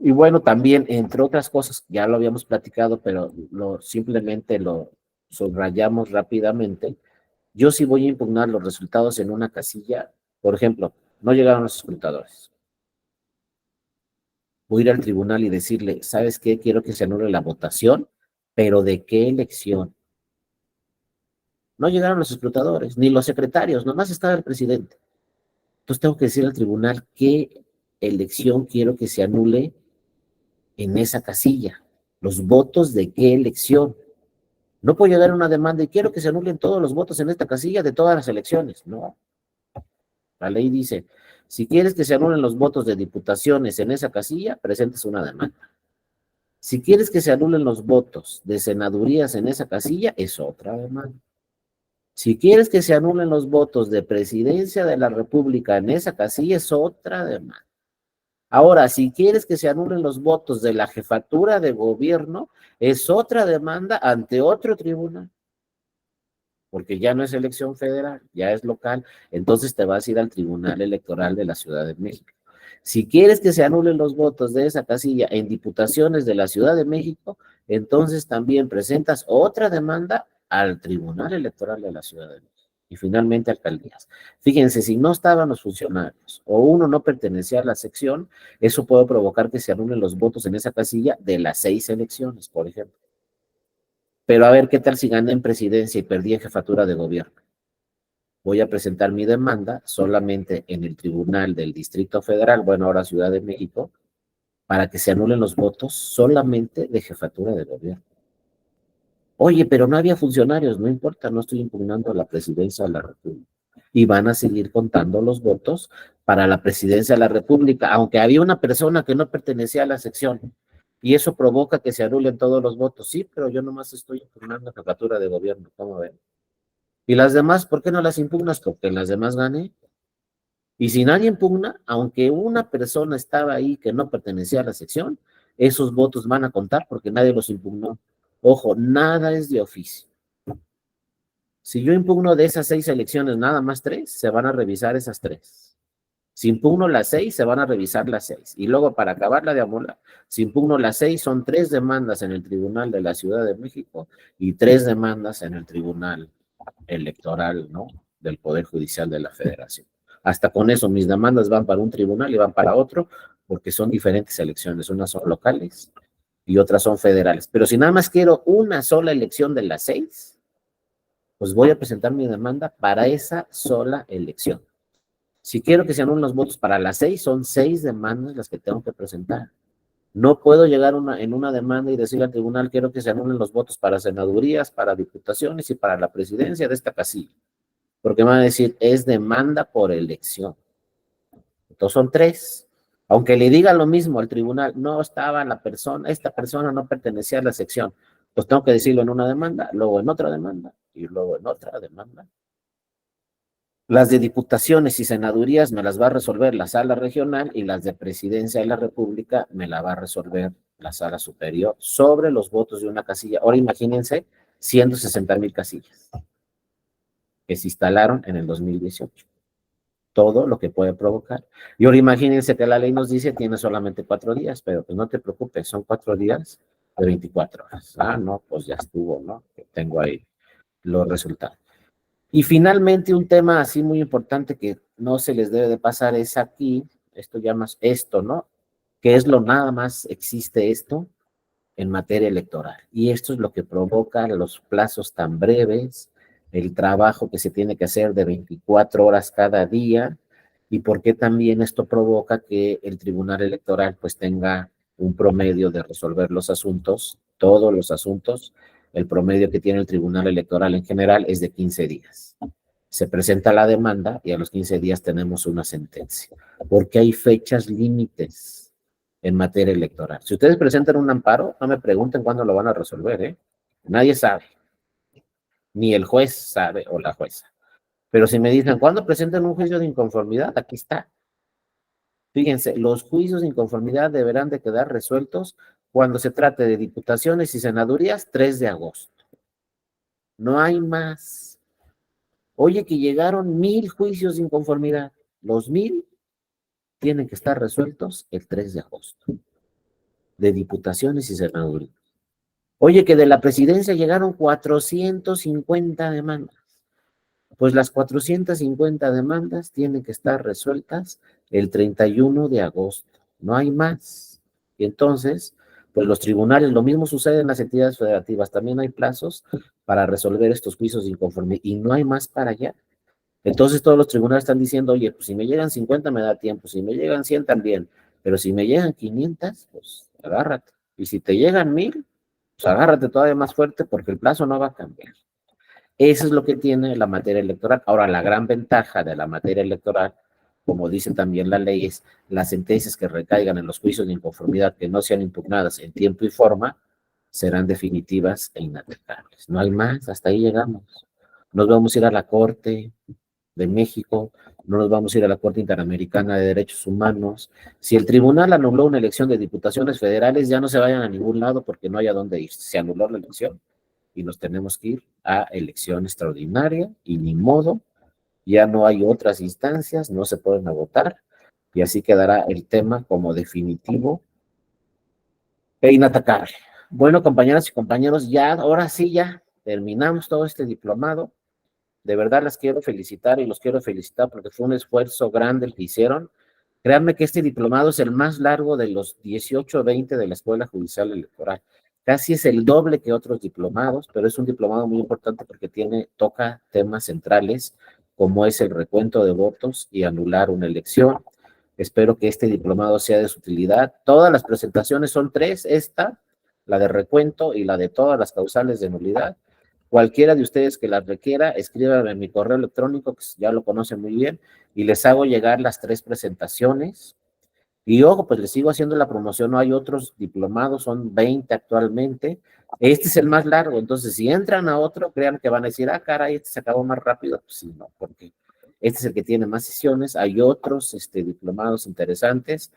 Y bueno, también, entre otras cosas, ya lo habíamos platicado, pero simplemente lo subrayamos rápidamente. Yo sí voy a impugnar los resultados en una casilla. Por ejemplo, no llegaron los escrutadores. Voy a ir al tribunal y decirle, ¿sabes qué? Quiero que se anule la votación, pero ¿de qué elección? No llegaron los escrutadores, ni los secretarios, nomás estaba el presidente. Entonces tengo que decir al tribunal qué elección quiero que se anule en esa casilla. Los votos de qué elección. No puedo llegar a una demanda y quiero que se anulen todos los votos en esta casilla de todas las elecciones. No, la ley dice, si quieres que se anulen los votos de diputaciones en esa casilla, presentes una demanda. Si quieres que se anulen los votos de senadurías en esa casilla, es otra demanda. Si quieres que se anulen los votos de presidencia de la República en esa casilla, es otra demanda. Ahora, si quieres que se anulen los votos de la jefatura de gobierno, es otra demanda ante otro tribunal, porque ya no es elección federal, ya es local, entonces te vas a ir al Tribunal Electoral de la Ciudad de México. Si quieres que se anulen los votos de esa casilla en diputaciones de la Ciudad de México, entonces también presentas otra demanda al Tribunal Electoral de la Ciudad de México. Y finalmente alcaldías. Fíjense, si no estaban los funcionarios o uno no pertenecía a la sección, eso puede provocar que se anulen los votos en esa casilla de las 6 elecciones, por ejemplo. Pero a ver, ¿qué tal si gané en presidencia y perdí en jefatura de gobierno? Voy a presentar mi demanda solamente en el Tribunal del Distrito Federal, bueno, ahora Ciudad de México, para que se anulen los votos solamente de jefatura de gobierno. Oye, pero no había funcionarios, no importa, no estoy impugnando la presidencia de la República. Y van a seguir contando los votos para la presidencia de la República, aunque había una persona que no pertenecía a la sección. Y eso provoca que se anulen todos los votos. Sí, pero yo nomás estoy impugnando la jefatura de gobierno, ¿cómo ven? Y las demás, ¿por qué no las impugnas? Porque en las demás gané. Y si nadie impugna, aunque una persona estaba ahí que no pertenecía a la sección, esos votos van a contar porque nadie los impugnó. Ojo, nada es de oficio. Si yo impugno de esas 6 elecciones nada más 3, se van a revisar esas 3. Si impugno las 6, se van a revisar las 6. Y luego, para acabarla de amolar, si impugno las 6, son 3 demandas en el Tribunal de la Ciudad de México y 3 demandas en el Tribunal Electoral, ¿no? Del Poder Judicial de la Federación. Hasta con eso, mis demandas van para un tribunal y van para otro, porque son diferentes elecciones. Unas son locales y otras son federales. Pero si nada más quiero una sola elección de las 6, pues voy a presentar mi demanda para esa sola elección. Si quiero que se anulen los votos para las 6, son 6 demandas las que tengo que presentar. No puedo llegar en una demanda y decirle al tribunal, quiero que se anulen los votos para senadurías, para diputaciones y para la presidencia de esta casilla. Porque me van a decir, es demanda por elección. Entonces son 3. Aunque le diga lo mismo al tribunal, no estaba la persona, esta persona no pertenecía a la sección. Pues tengo que decirlo en una demanda, luego en otra demanda y luego en otra demanda. Las de diputaciones y senadurías me las va a resolver la sala regional y las de presidencia de la República me la va a resolver la sala superior sobre los votos de una casilla. Ahora imagínense 160,000 casillas que se instalaron en el 2018. Todo lo que puede provocar. Y ahora imagínense que la ley nos dice tiene solamente 4 días, pero pues no te preocupes, son 4 días de 24 horas. Ah, no, pues ya estuvo, ¿no? Tengo ahí los resultados. Y finalmente un tema así muy importante que no se les debe de pasar es aquí, esto llamas esto, ¿no? ¿Qué es lo nada más existe esto en materia electoral? Y esto es lo que provoca los plazos tan breves, el trabajo que se tiene que hacer de 24 horas cada día, y por qué también esto provoca que el Tribunal Electoral pues tenga un promedio de resolver los asuntos, todos los asuntos. El promedio que tiene el Tribunal Electoral en general es de 15 días. Se presenta la demanda y a los 15 días tenemos una sentencia, porque hay fechas límites en materia electoral. Si ustedes presentan un amparo, no me pregunten cuándo lo van a resolver, ¿eh? Nadie sabe, ni el juez sabe o la jueza. Pero si me dicen, ¿cuándo presentan un juicio de inconformidad? Aquí está. Fíjense, los juicios de inconformidad deberán de quedar resueltos cuando se trate de diputaciones y senadurías, 3 de agosto. No hay más. Oye, que llegaron 1,000 juicios de inconformidad. Los 1,000 tienen que estar resueltos el 3 de agosto. de diputaciones y senadurías. Oye, que de la presidencia llegaron 450 demandas. Pues las 450 demandas tienen que estar resueltas el 31 de agosto. No hay más. Y entonces, pues los tribunales, lo mismo sucede en las entidades federativas, también hay plazos para resolver estos juicios de inconformidad y no hay más para allá. Entonces todos los tribunales están diciendo, oye, pues si me llegan 50 me da tiempo, si me llegan 100 también, pero si me llegan 500, pues agárrate. Y si te llegan 1000, pues agárrate todavía más fuerte porque el plazo no va a cambiar. Eso es lo que tiene la materia electoral. Ahora, la gran ventaja de la materia electoral, como dice también la ley, es las sentencias que recaigan en los juicios de inconformidad que no sean impugnadas en tiempo y forma serán definitivas e inatacables. No hay más, hasta ahí llegamos. Nos vamos a ir a la Corte de México, no nos vamos a ir a la Corte Interamericana de Derechos Humanos. Si el tribunal anuló una elección de diputaciones federales, ya no se vayan a ningún lado porque no hay a dónde ir. Se anuló la elección y nos tenemos que ir a elección extraordinaria y ni modo, ya no hay otras instancias, no se pueden agotar y así quedará el tema como definitivo e inatacable. Bueno, compañeras y compañeros, ya, ahora sí, ya terminamos todo este diplomado. De verdad las quiero felicitar y los quiero felicitar porque fue un esfuerzo grande el que hicieron. Créanme que este diplomado es el más largo de los 18 o 20 de la Escuela Judicial Electoral. Casi es el doble que otros diplomados, pero es un diplomado muy importante porque toca temas centrales como es el recuento de votos y anular una elección. Espero que este diplomado sea de su utilidad. Todas las presentaciones son 3, esta, la de recuento y la de todas las causales de nulidad. Cualquiera de ustedes que las requiera, escríbanme en mi correo electrónico, que ya lo conocen muy bien, y les hago llegar las 3 presentaciones. Y ojo, pues les sigo haciendo la promoción, no hay otros diplomados, son 20 actualmente. Este es el más largo, entonces si entran a otro, crean que van a decir, ah, caray, este se acabó más rápido. Pues sí, no, porque este es el que tiene más sesiones, hay otros diplomados interesantes,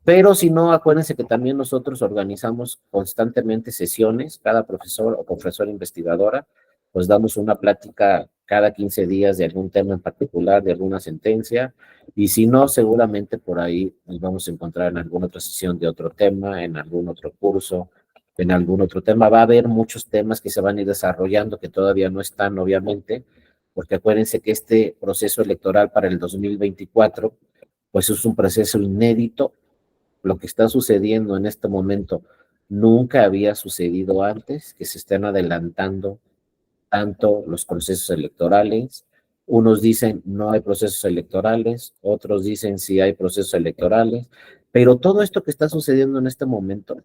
pero si no, acuérdense que también nosotros organizamos constantemente sesiones, cada profesor o profesora investigadora, pues damos una plática cada 15 días de algún tema en particular, de alguna sentencia, y si no, seguramente por ahí nos vamos a encontrar en alguna otra sesión de otro tema, en algún otro curso, en algún otro tema. Va a haber muchos temas que se van a ir desarrollando que todavía no están, obviamente, porque acuérdense que este proceso electoral para el 2024, pues es un proceso inédito. Lo que está sucediendo en este momento nunca había sucedido antes, que se estén adelantando tanto los procesos electorales. Unos dicen no hay procesos electorales, otros dicen sí hay procesos electorales, pero todo esto que está sucediendo en este momento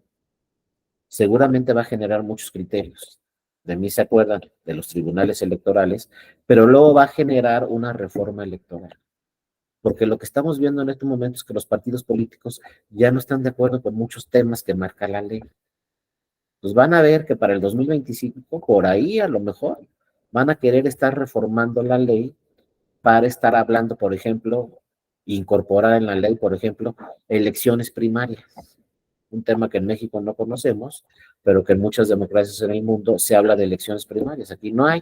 seguramente va a generar muchos criterios. De mí se acuerdan de los tribunales electorales, pero luego va a generar una reforma electoral. Porque lo que estamos viendo en este momento es que los partidos políticos ya no están de acuerdo con muchos temas que marca la ley. Pues van a ver que para el 2025, por ahí a lo mejor, van a querer estar reformando la ley para estar hablando, por ejemplo, incorporar en la ley, por ejemplo, elecciones primarias. Un tema que en México no conocemos, pero que en muchas democracias en el mundo se habla de elecciones primarias. Aquí no hay,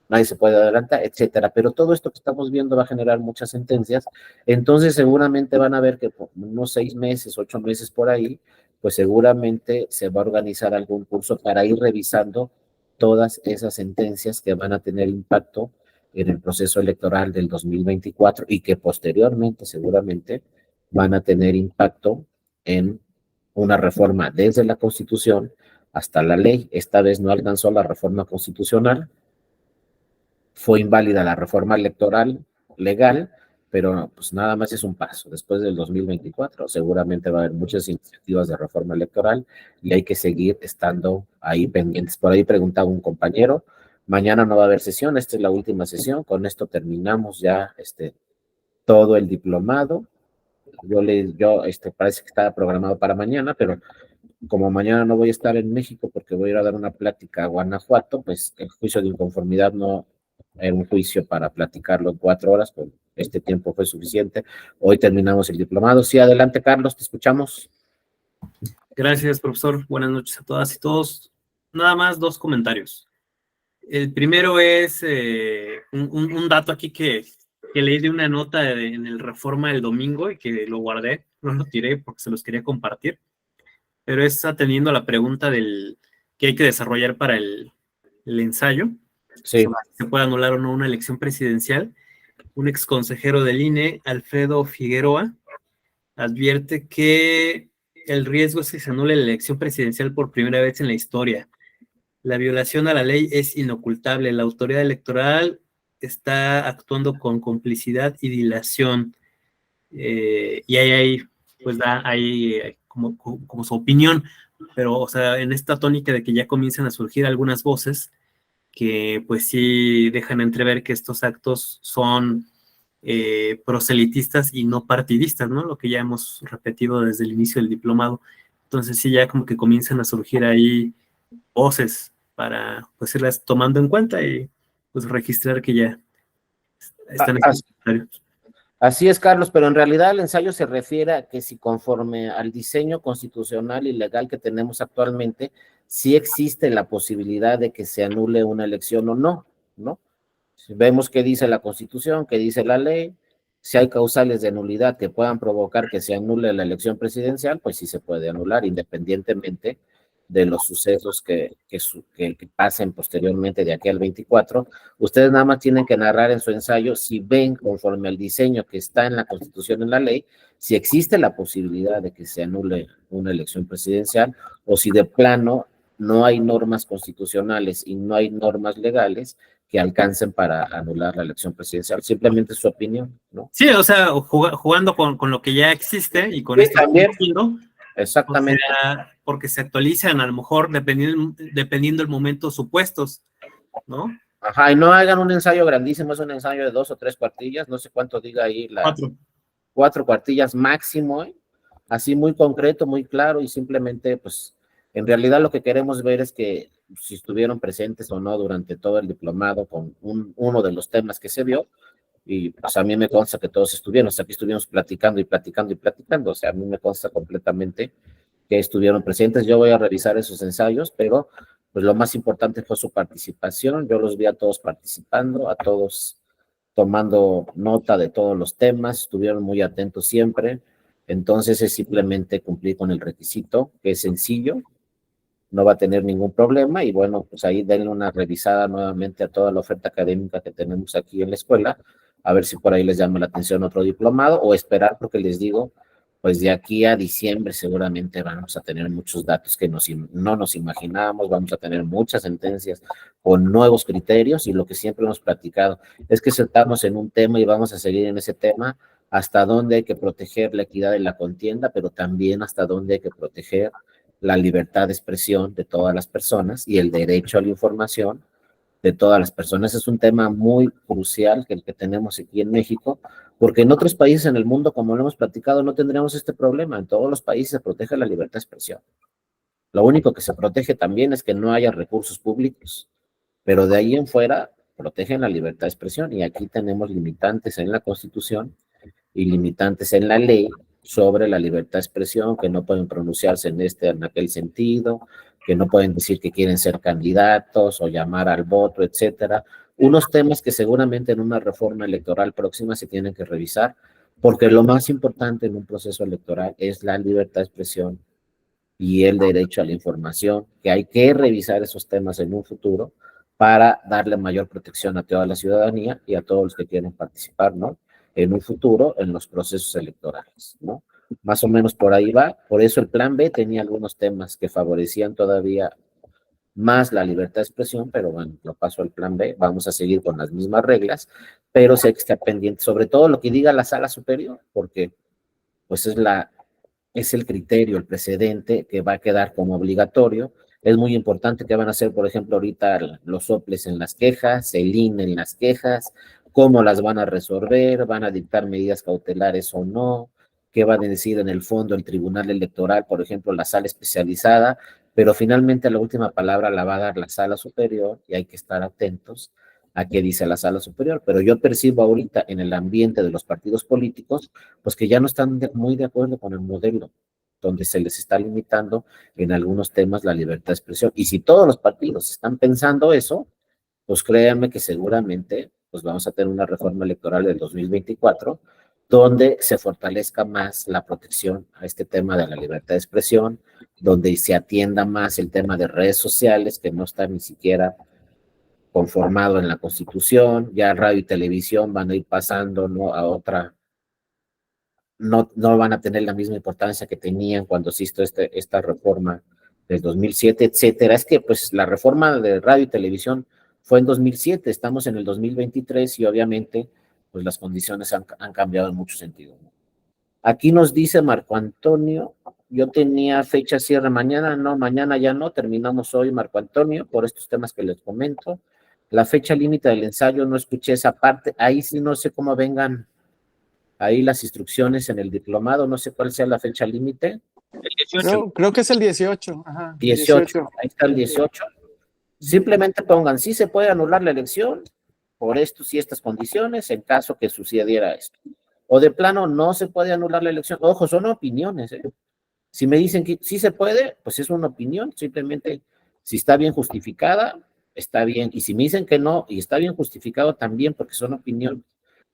nadie se puede adelantar, etcétera. Pero todo esto que estamos viendo va a generar muchas sentencias, entonces seguramente van a ver que por unos 6 meses, 8 meses por ahí, pues seguramente se va a organizar algún curso para ir revisando todas esas sentencias que van a tener impacto en el proceso electoral del 2024 y que posteriormente seguramente van a tener impacto en una reforma desde la Constitución hasta la ley. Esta vez no alcanzó la reforma constitucional, fue inválida la reforma electoral legal, pero pues nada más es un paso. Después del 2024 seguramente va a haber muchas iniciativas de reforma electoral y hay que seguir estando ahí pendientes. Por ahí preguntaba un compañero, mañana no va a haber sesión, esta es la última sesión, con esto terminamos ya todo el diplomado. Parece que estaba programado para mañana, pero como mañana no voy a estar en México porque voy a ir a dar una plática a Guanajuato, pues el juicio de inconformidad no era un juicio para platicarlo en 4 horas, pues este tiempo fue suficiente. Hoy terminamos el diplomado. Sí, adelante, Carlos, te escuchamos. Gracias, profesor. Buenas noches a todas y todos. Nada más 2 comentarios. El primero es un dato aquí que leí de una nota en el Reforma del domingo y que lo guardé, no lo tiré porque se los quería compartir. pero es atendiendo a la pregunta del que hay que desarrollar para el ensayo, Sí. sobre si se puede anular o no una elección presidencial. Un ex consejero del INE, Alfredo Figueroa, advierte que el riesgo es que se anule la elección presidencial por primera vez en la historia. La violación a la ley es inocultable. La autoridad electoral está actuando con complicidad y dilación. Y ahí, pues da ahí como su opinión, pero, o sea, en esta tónica de que ya comienzan a surgir algunas voces que, pues sí, dejan entrever que estos actos son proselitistas y no partidistas, ¿no? Lo que ya hemos repetido desde el inicio del diplomado. Entonces, sí, ya como que comienzan a surgir ahí voces para, pues, irlas tomando en cuenta y, pues, registrar que ya están estos comentarios. Así es, Carlos, pero en realidad el ensayo se refiere a que si conforme al diseño constitucional y legal que tenemos actualmente, sí existe la posibilidad de que se anule una elección o no, ¿no? Si vemos qué dice la Constitución, qué dice la ley, si hay causales de nulidad que puedan provocar que se anule la elección presidencial, pues sí se puede anular, independientemente de los sucesos que pasen posteriormente de aquí al 24. Ustedes nada más tienen que narrar en su ensayo si ven conforme al diseño que está en la Constitución, en la ley, si existe la posibilidad de que se anule una elección presidencial o si de plano no hay normas constitucionales y no hay normas legales que alcancen para anular la elección presidencial. Simplemente su opinión, ¿no? Sí, o sea, jugando con lo que ya existe y con Sí, esto también. haciendo, Exactamente. o sea, porque se actualizan a lo mejor dependiendo del momento supuestos, ¿no? Ajá, y no hagan un ensayo grandísimo, es un ensayo de 2 o 3 cuartillas, no sé cuánto diga ahí, 4 cuartillas máximo, ¿eh? Así muy concreto, muy claro, y simplemente, pues, en realidad lo que queremos ver es que si estuvieron presentes o no durante todo el diplomado con uno de los temas que se vio, y pues a mí me consta que todos estuvieron, o sea, aquí estuvimos platicando y platicando y platicando, o sea, a mí me consta completamente que estuvieron presentes. Yo voy a revisar esos ensayos, pero pues lo más importante fue su participación. Yo los vi a todos participando, a todos tomando nota de todos los temas, estuvieron muy atentos siempre. Entonces es simplemente cumplir con el requisito, que es sencillo, no va a tener ningún problema y bueno, pues ahí denle una revisada nuevamente a toda la oferta académica que tenemos aquí en la escuela, a ver si por ahí les llama la atención otro diplomado o esperar, porque les digo, pues de aquí a diciembre seguramente vamos a tener muchos datos que no nos imaginábamos, vamos a tener muchas sentencias con nuevos criterios y lo que siempre hemos platicado es que sentamos en un tema y vamos a seguir en ese tema hasta dónde hay que proteger la equidad en la contienda, pero también hasta dónde hay que proteger la libertad de expresión de todas las personas y el derecho a la información de todas las personas. Es un tema muy crucial que el que tenemos aquí en México, porque en otros países en el mundo, como lo hemos platicado, no tendríamos este problema. En todos los países se protege la libertad de expresión. Lo único que se protege también es que no haya recursos públicos, pero de ahí en fuera protegen la libertad de expresión y aquí tenemos limitantes en la Constitución y limitantes en la ley sobre la libertad de expresión, que no pueden pronunciarse en este o en aquel sentido, que no pueden decir que quieren ser candidatos o llamar al voto, etcétera. Unos temas que seguramente en una reforma electoral próxima se tienen que revisar, porque lo más importante en un proceso electoral es la libertad de expresión y el derecho a la información, que hay que revisar esos temas en un futuro para darle mayor protección a toda la ciudadanía y a todos los que quieren participar, ¿no? En un futuro en los procesos electorales, ¿no? Más o menos por ahí va. Por eso el plan B tenía algunos temas que favorecían todavía más la libertad de expresión, pero bueno, lo paso al plan B. Vamos a seguir con las mismas reglas, pero sí hay que estar pendiente, sobre todo lo que diga la sala superior, porque pues es el criterio, el precedente que va a quedar como obligatorio. Es muy importante que van a hacer, por ejemplo, ahorita los soples en las quejas, el INE en las quejas, cómo las van a resolver, van a dictar medidas cautelares o no, qué va a decir en el fondo el Tribunal Electoral, por ejemplo, la sala especializada, pero finalmente la última palabra la va a dar la sala superior y hay que estar atentos a qué dice la sala superior. Pero yo percibo ahorita en el ambiente de los partidos políticos pues que ya no están muy de acuerdo con el modelo, donde se les está limitando en algunos temas la libertad de expresión. Y si todos los partidos están pensando eso, pues créanme que seguramente pues vamos a tener una reforma electoral del 2024 donde se fortalezca más la protección a este tema de la libertad de expresión, donde se atienda más el tema de redes sociales, que no está ni siquiera conformado en la Constitución. Ya radio y televisión van a ir pasando, ¿no?, a otra, no van a tener la misma importancia que tenían cuando se hizo esta reforma del 2007, etcétera. Es que pues la reforma de radio y televisión fue en 2007, estamos en el 2023 y obviamente pues las condiciones han cambiado en mucho sentido, ¿no? Aquí nos dice Marco Antonio, yo tenía fecha cierre mañana, no, mañana ya no, terminamos hoy, Marco Antonio, por estos temas que les comento. La fecha límite del ensayo, no escuché esa parte, ahí sí no sé cómo vengan ahí las instrucciones en el diplomado, no sé cuál sea la fecha límite. El 18. Creo que es el 18. Ajá, 18, ahí está el 18. Simplemente pongan, sí se puede anular la elección por estos y estas condiciones en caso que sucediera esto. O de plano no se puede anular la elección. Ojo, son opiniones, ¿eh? Si me dicen que sí se puede, pues es una opinión, simplemente si está bien justificada, está bien. Y si me dicen que no y está bien justificado también, porque son opiniones.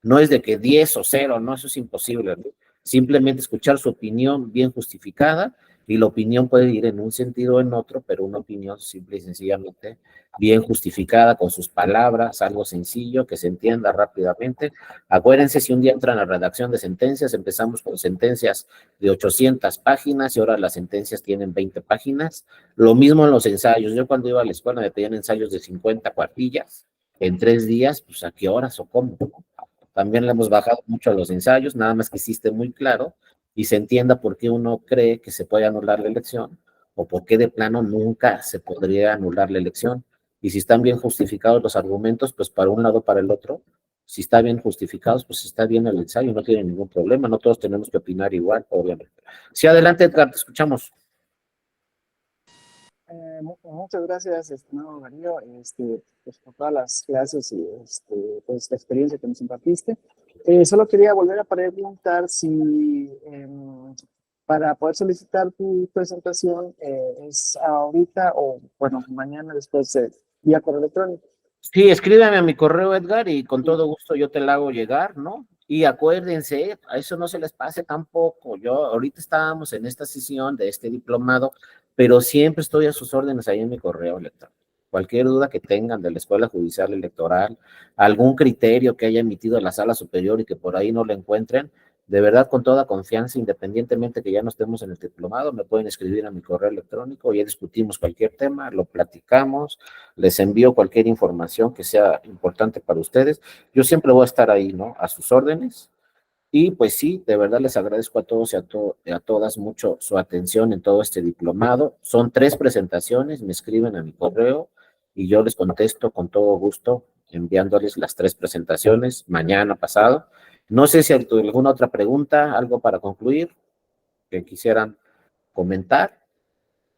No es de que 10 o 0, no, eso es imposible, ¿no? Simplemente escuchar su opinión bien justificada, y la opinión puede ir en un sentido o en otro, pero una opinión simple y sencillamente bien justificada con sus palabras, algo sencillo que se entienda rápidamente. Acuérdense, si un día entran a la redacción de sentencias, empezamos con sentencias de 800 páginas y ahora las sentencias tienen 20 páginas. Lo mismo en los ensayos. Yo cuando iba a la escuela me pedían ensayos de 50 cuartillas en 3 días, pues ¿a qué horas o cómo? También le hemos bajado mucho a los ensayos, nada más que sí esté muy claro y se entienda por qué uno cree que se puede anular la elección o por qué de plano nunca se podría anular la elección. Y si están bien justificados los argumentos, pues para un lado o para el otro. Si está bien justificados, pues está bien el ensayo, no tiene ningún problema, no todos tenemos que opinar igual, obviamente. Sí, adelante, Edgar, te escuchamos. Muchas gracias, estimado Darío, pues, por todas las clases y pues, la experiencia que nos impartiste. Solo quería volver a preguntar si para poder solicitar tu presentación es ahorita o, bueno, mañana después vía correo electrónico. Sí, escríbeme a mi correo, Edgar, y con todo gusto yo te la hago llegar, ¿no? Y acuérdense, a eso no se les pase tampoco. Yo ahorita estábamos en esta sesión de este diplomado, pero siempre estoy a sus órdenes ahí en mi correo electrónico. Cualquier duda que tengan de la Escuela Judicial Electoral, algún criterio que haya emitido la Sala Superior y que por ahí no lo encuentren, de verdad, con toda confianza, independientemente que ya no estemos en el diplomado, me pueden escribir a mi correo electrónico, ya discutimos cualquier tema, lo platicamos, les envío cualquier información que sea importante para ustedes. Yo siempre voy a estar ahí, ¿no? A sus órdenes. Y pues sí, de verdad les agradezco a todos y a todas mucho su atención en todo este diplomado. Son 3 presentaciones, me escriben a mi correo y yo les contesto con todo gusto enviándoles las 3 presentaciones mañana pasado. No sé si hay alguna otra pregunta, algo para concluir que quisieran comentar.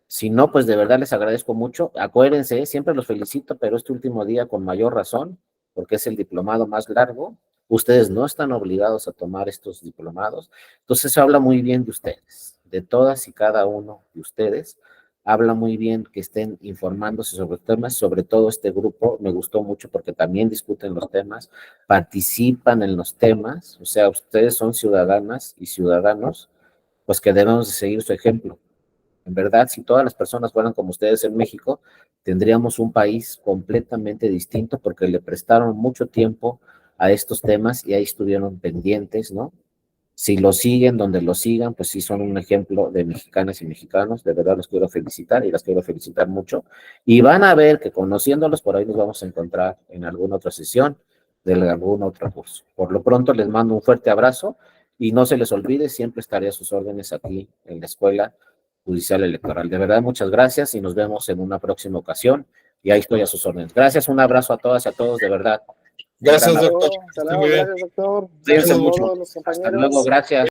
Si no, pues de verdad les agradezco mucho. Acuérdense, siempre los felicito, pero este último día con mayor razón, porque es el diplomado más largo. Ustedes no están obligados a tomar estos diplomados. Entonces, eso habla muy bien de ustedes, de todas y cada uno de ustedes. Habla muy bien que estén informándose sobre temas, sobre todo este grupo. Me gustó mucho porque también discuten los temas, participan en los temas. O sea, ustedes son ciudadanas y ciudadanos, pues que debemos de seguir su ejemplo. En verdad, si todas las personas fueran como ustedes en México, tendríamos un país completamente distinto porque le prestaron mucho tiempo a estos temas y ahí estuvieron pendientes, ¿no? Si lo siguen, donde lo sigan, pues sí son un ejemplo de mexicanas y mexicanos. De verdad los quiero felicitar y las quiero felicitar mucho. Y van a ver que conociéndolos por ahí nos vamos a encontrar en alguna otra sesión de algún otro curso. Por lo pronto les mando un fuerte abrazo y no se les olvide, siempre estaré a sus órdenes aquí en la Escuela Judicial Electoral. De verdad, muchas gracias y nos vemos en una próxima ocasión. Y ahí estoy a sus órdenes. Gracias, un abrazo a todas y a todos, de verdad. Gracias, doctor. Hasta luego, gracias, doctor. Cuídense Gracias a mucho. todos los Hasta compañeros. luego, gracias.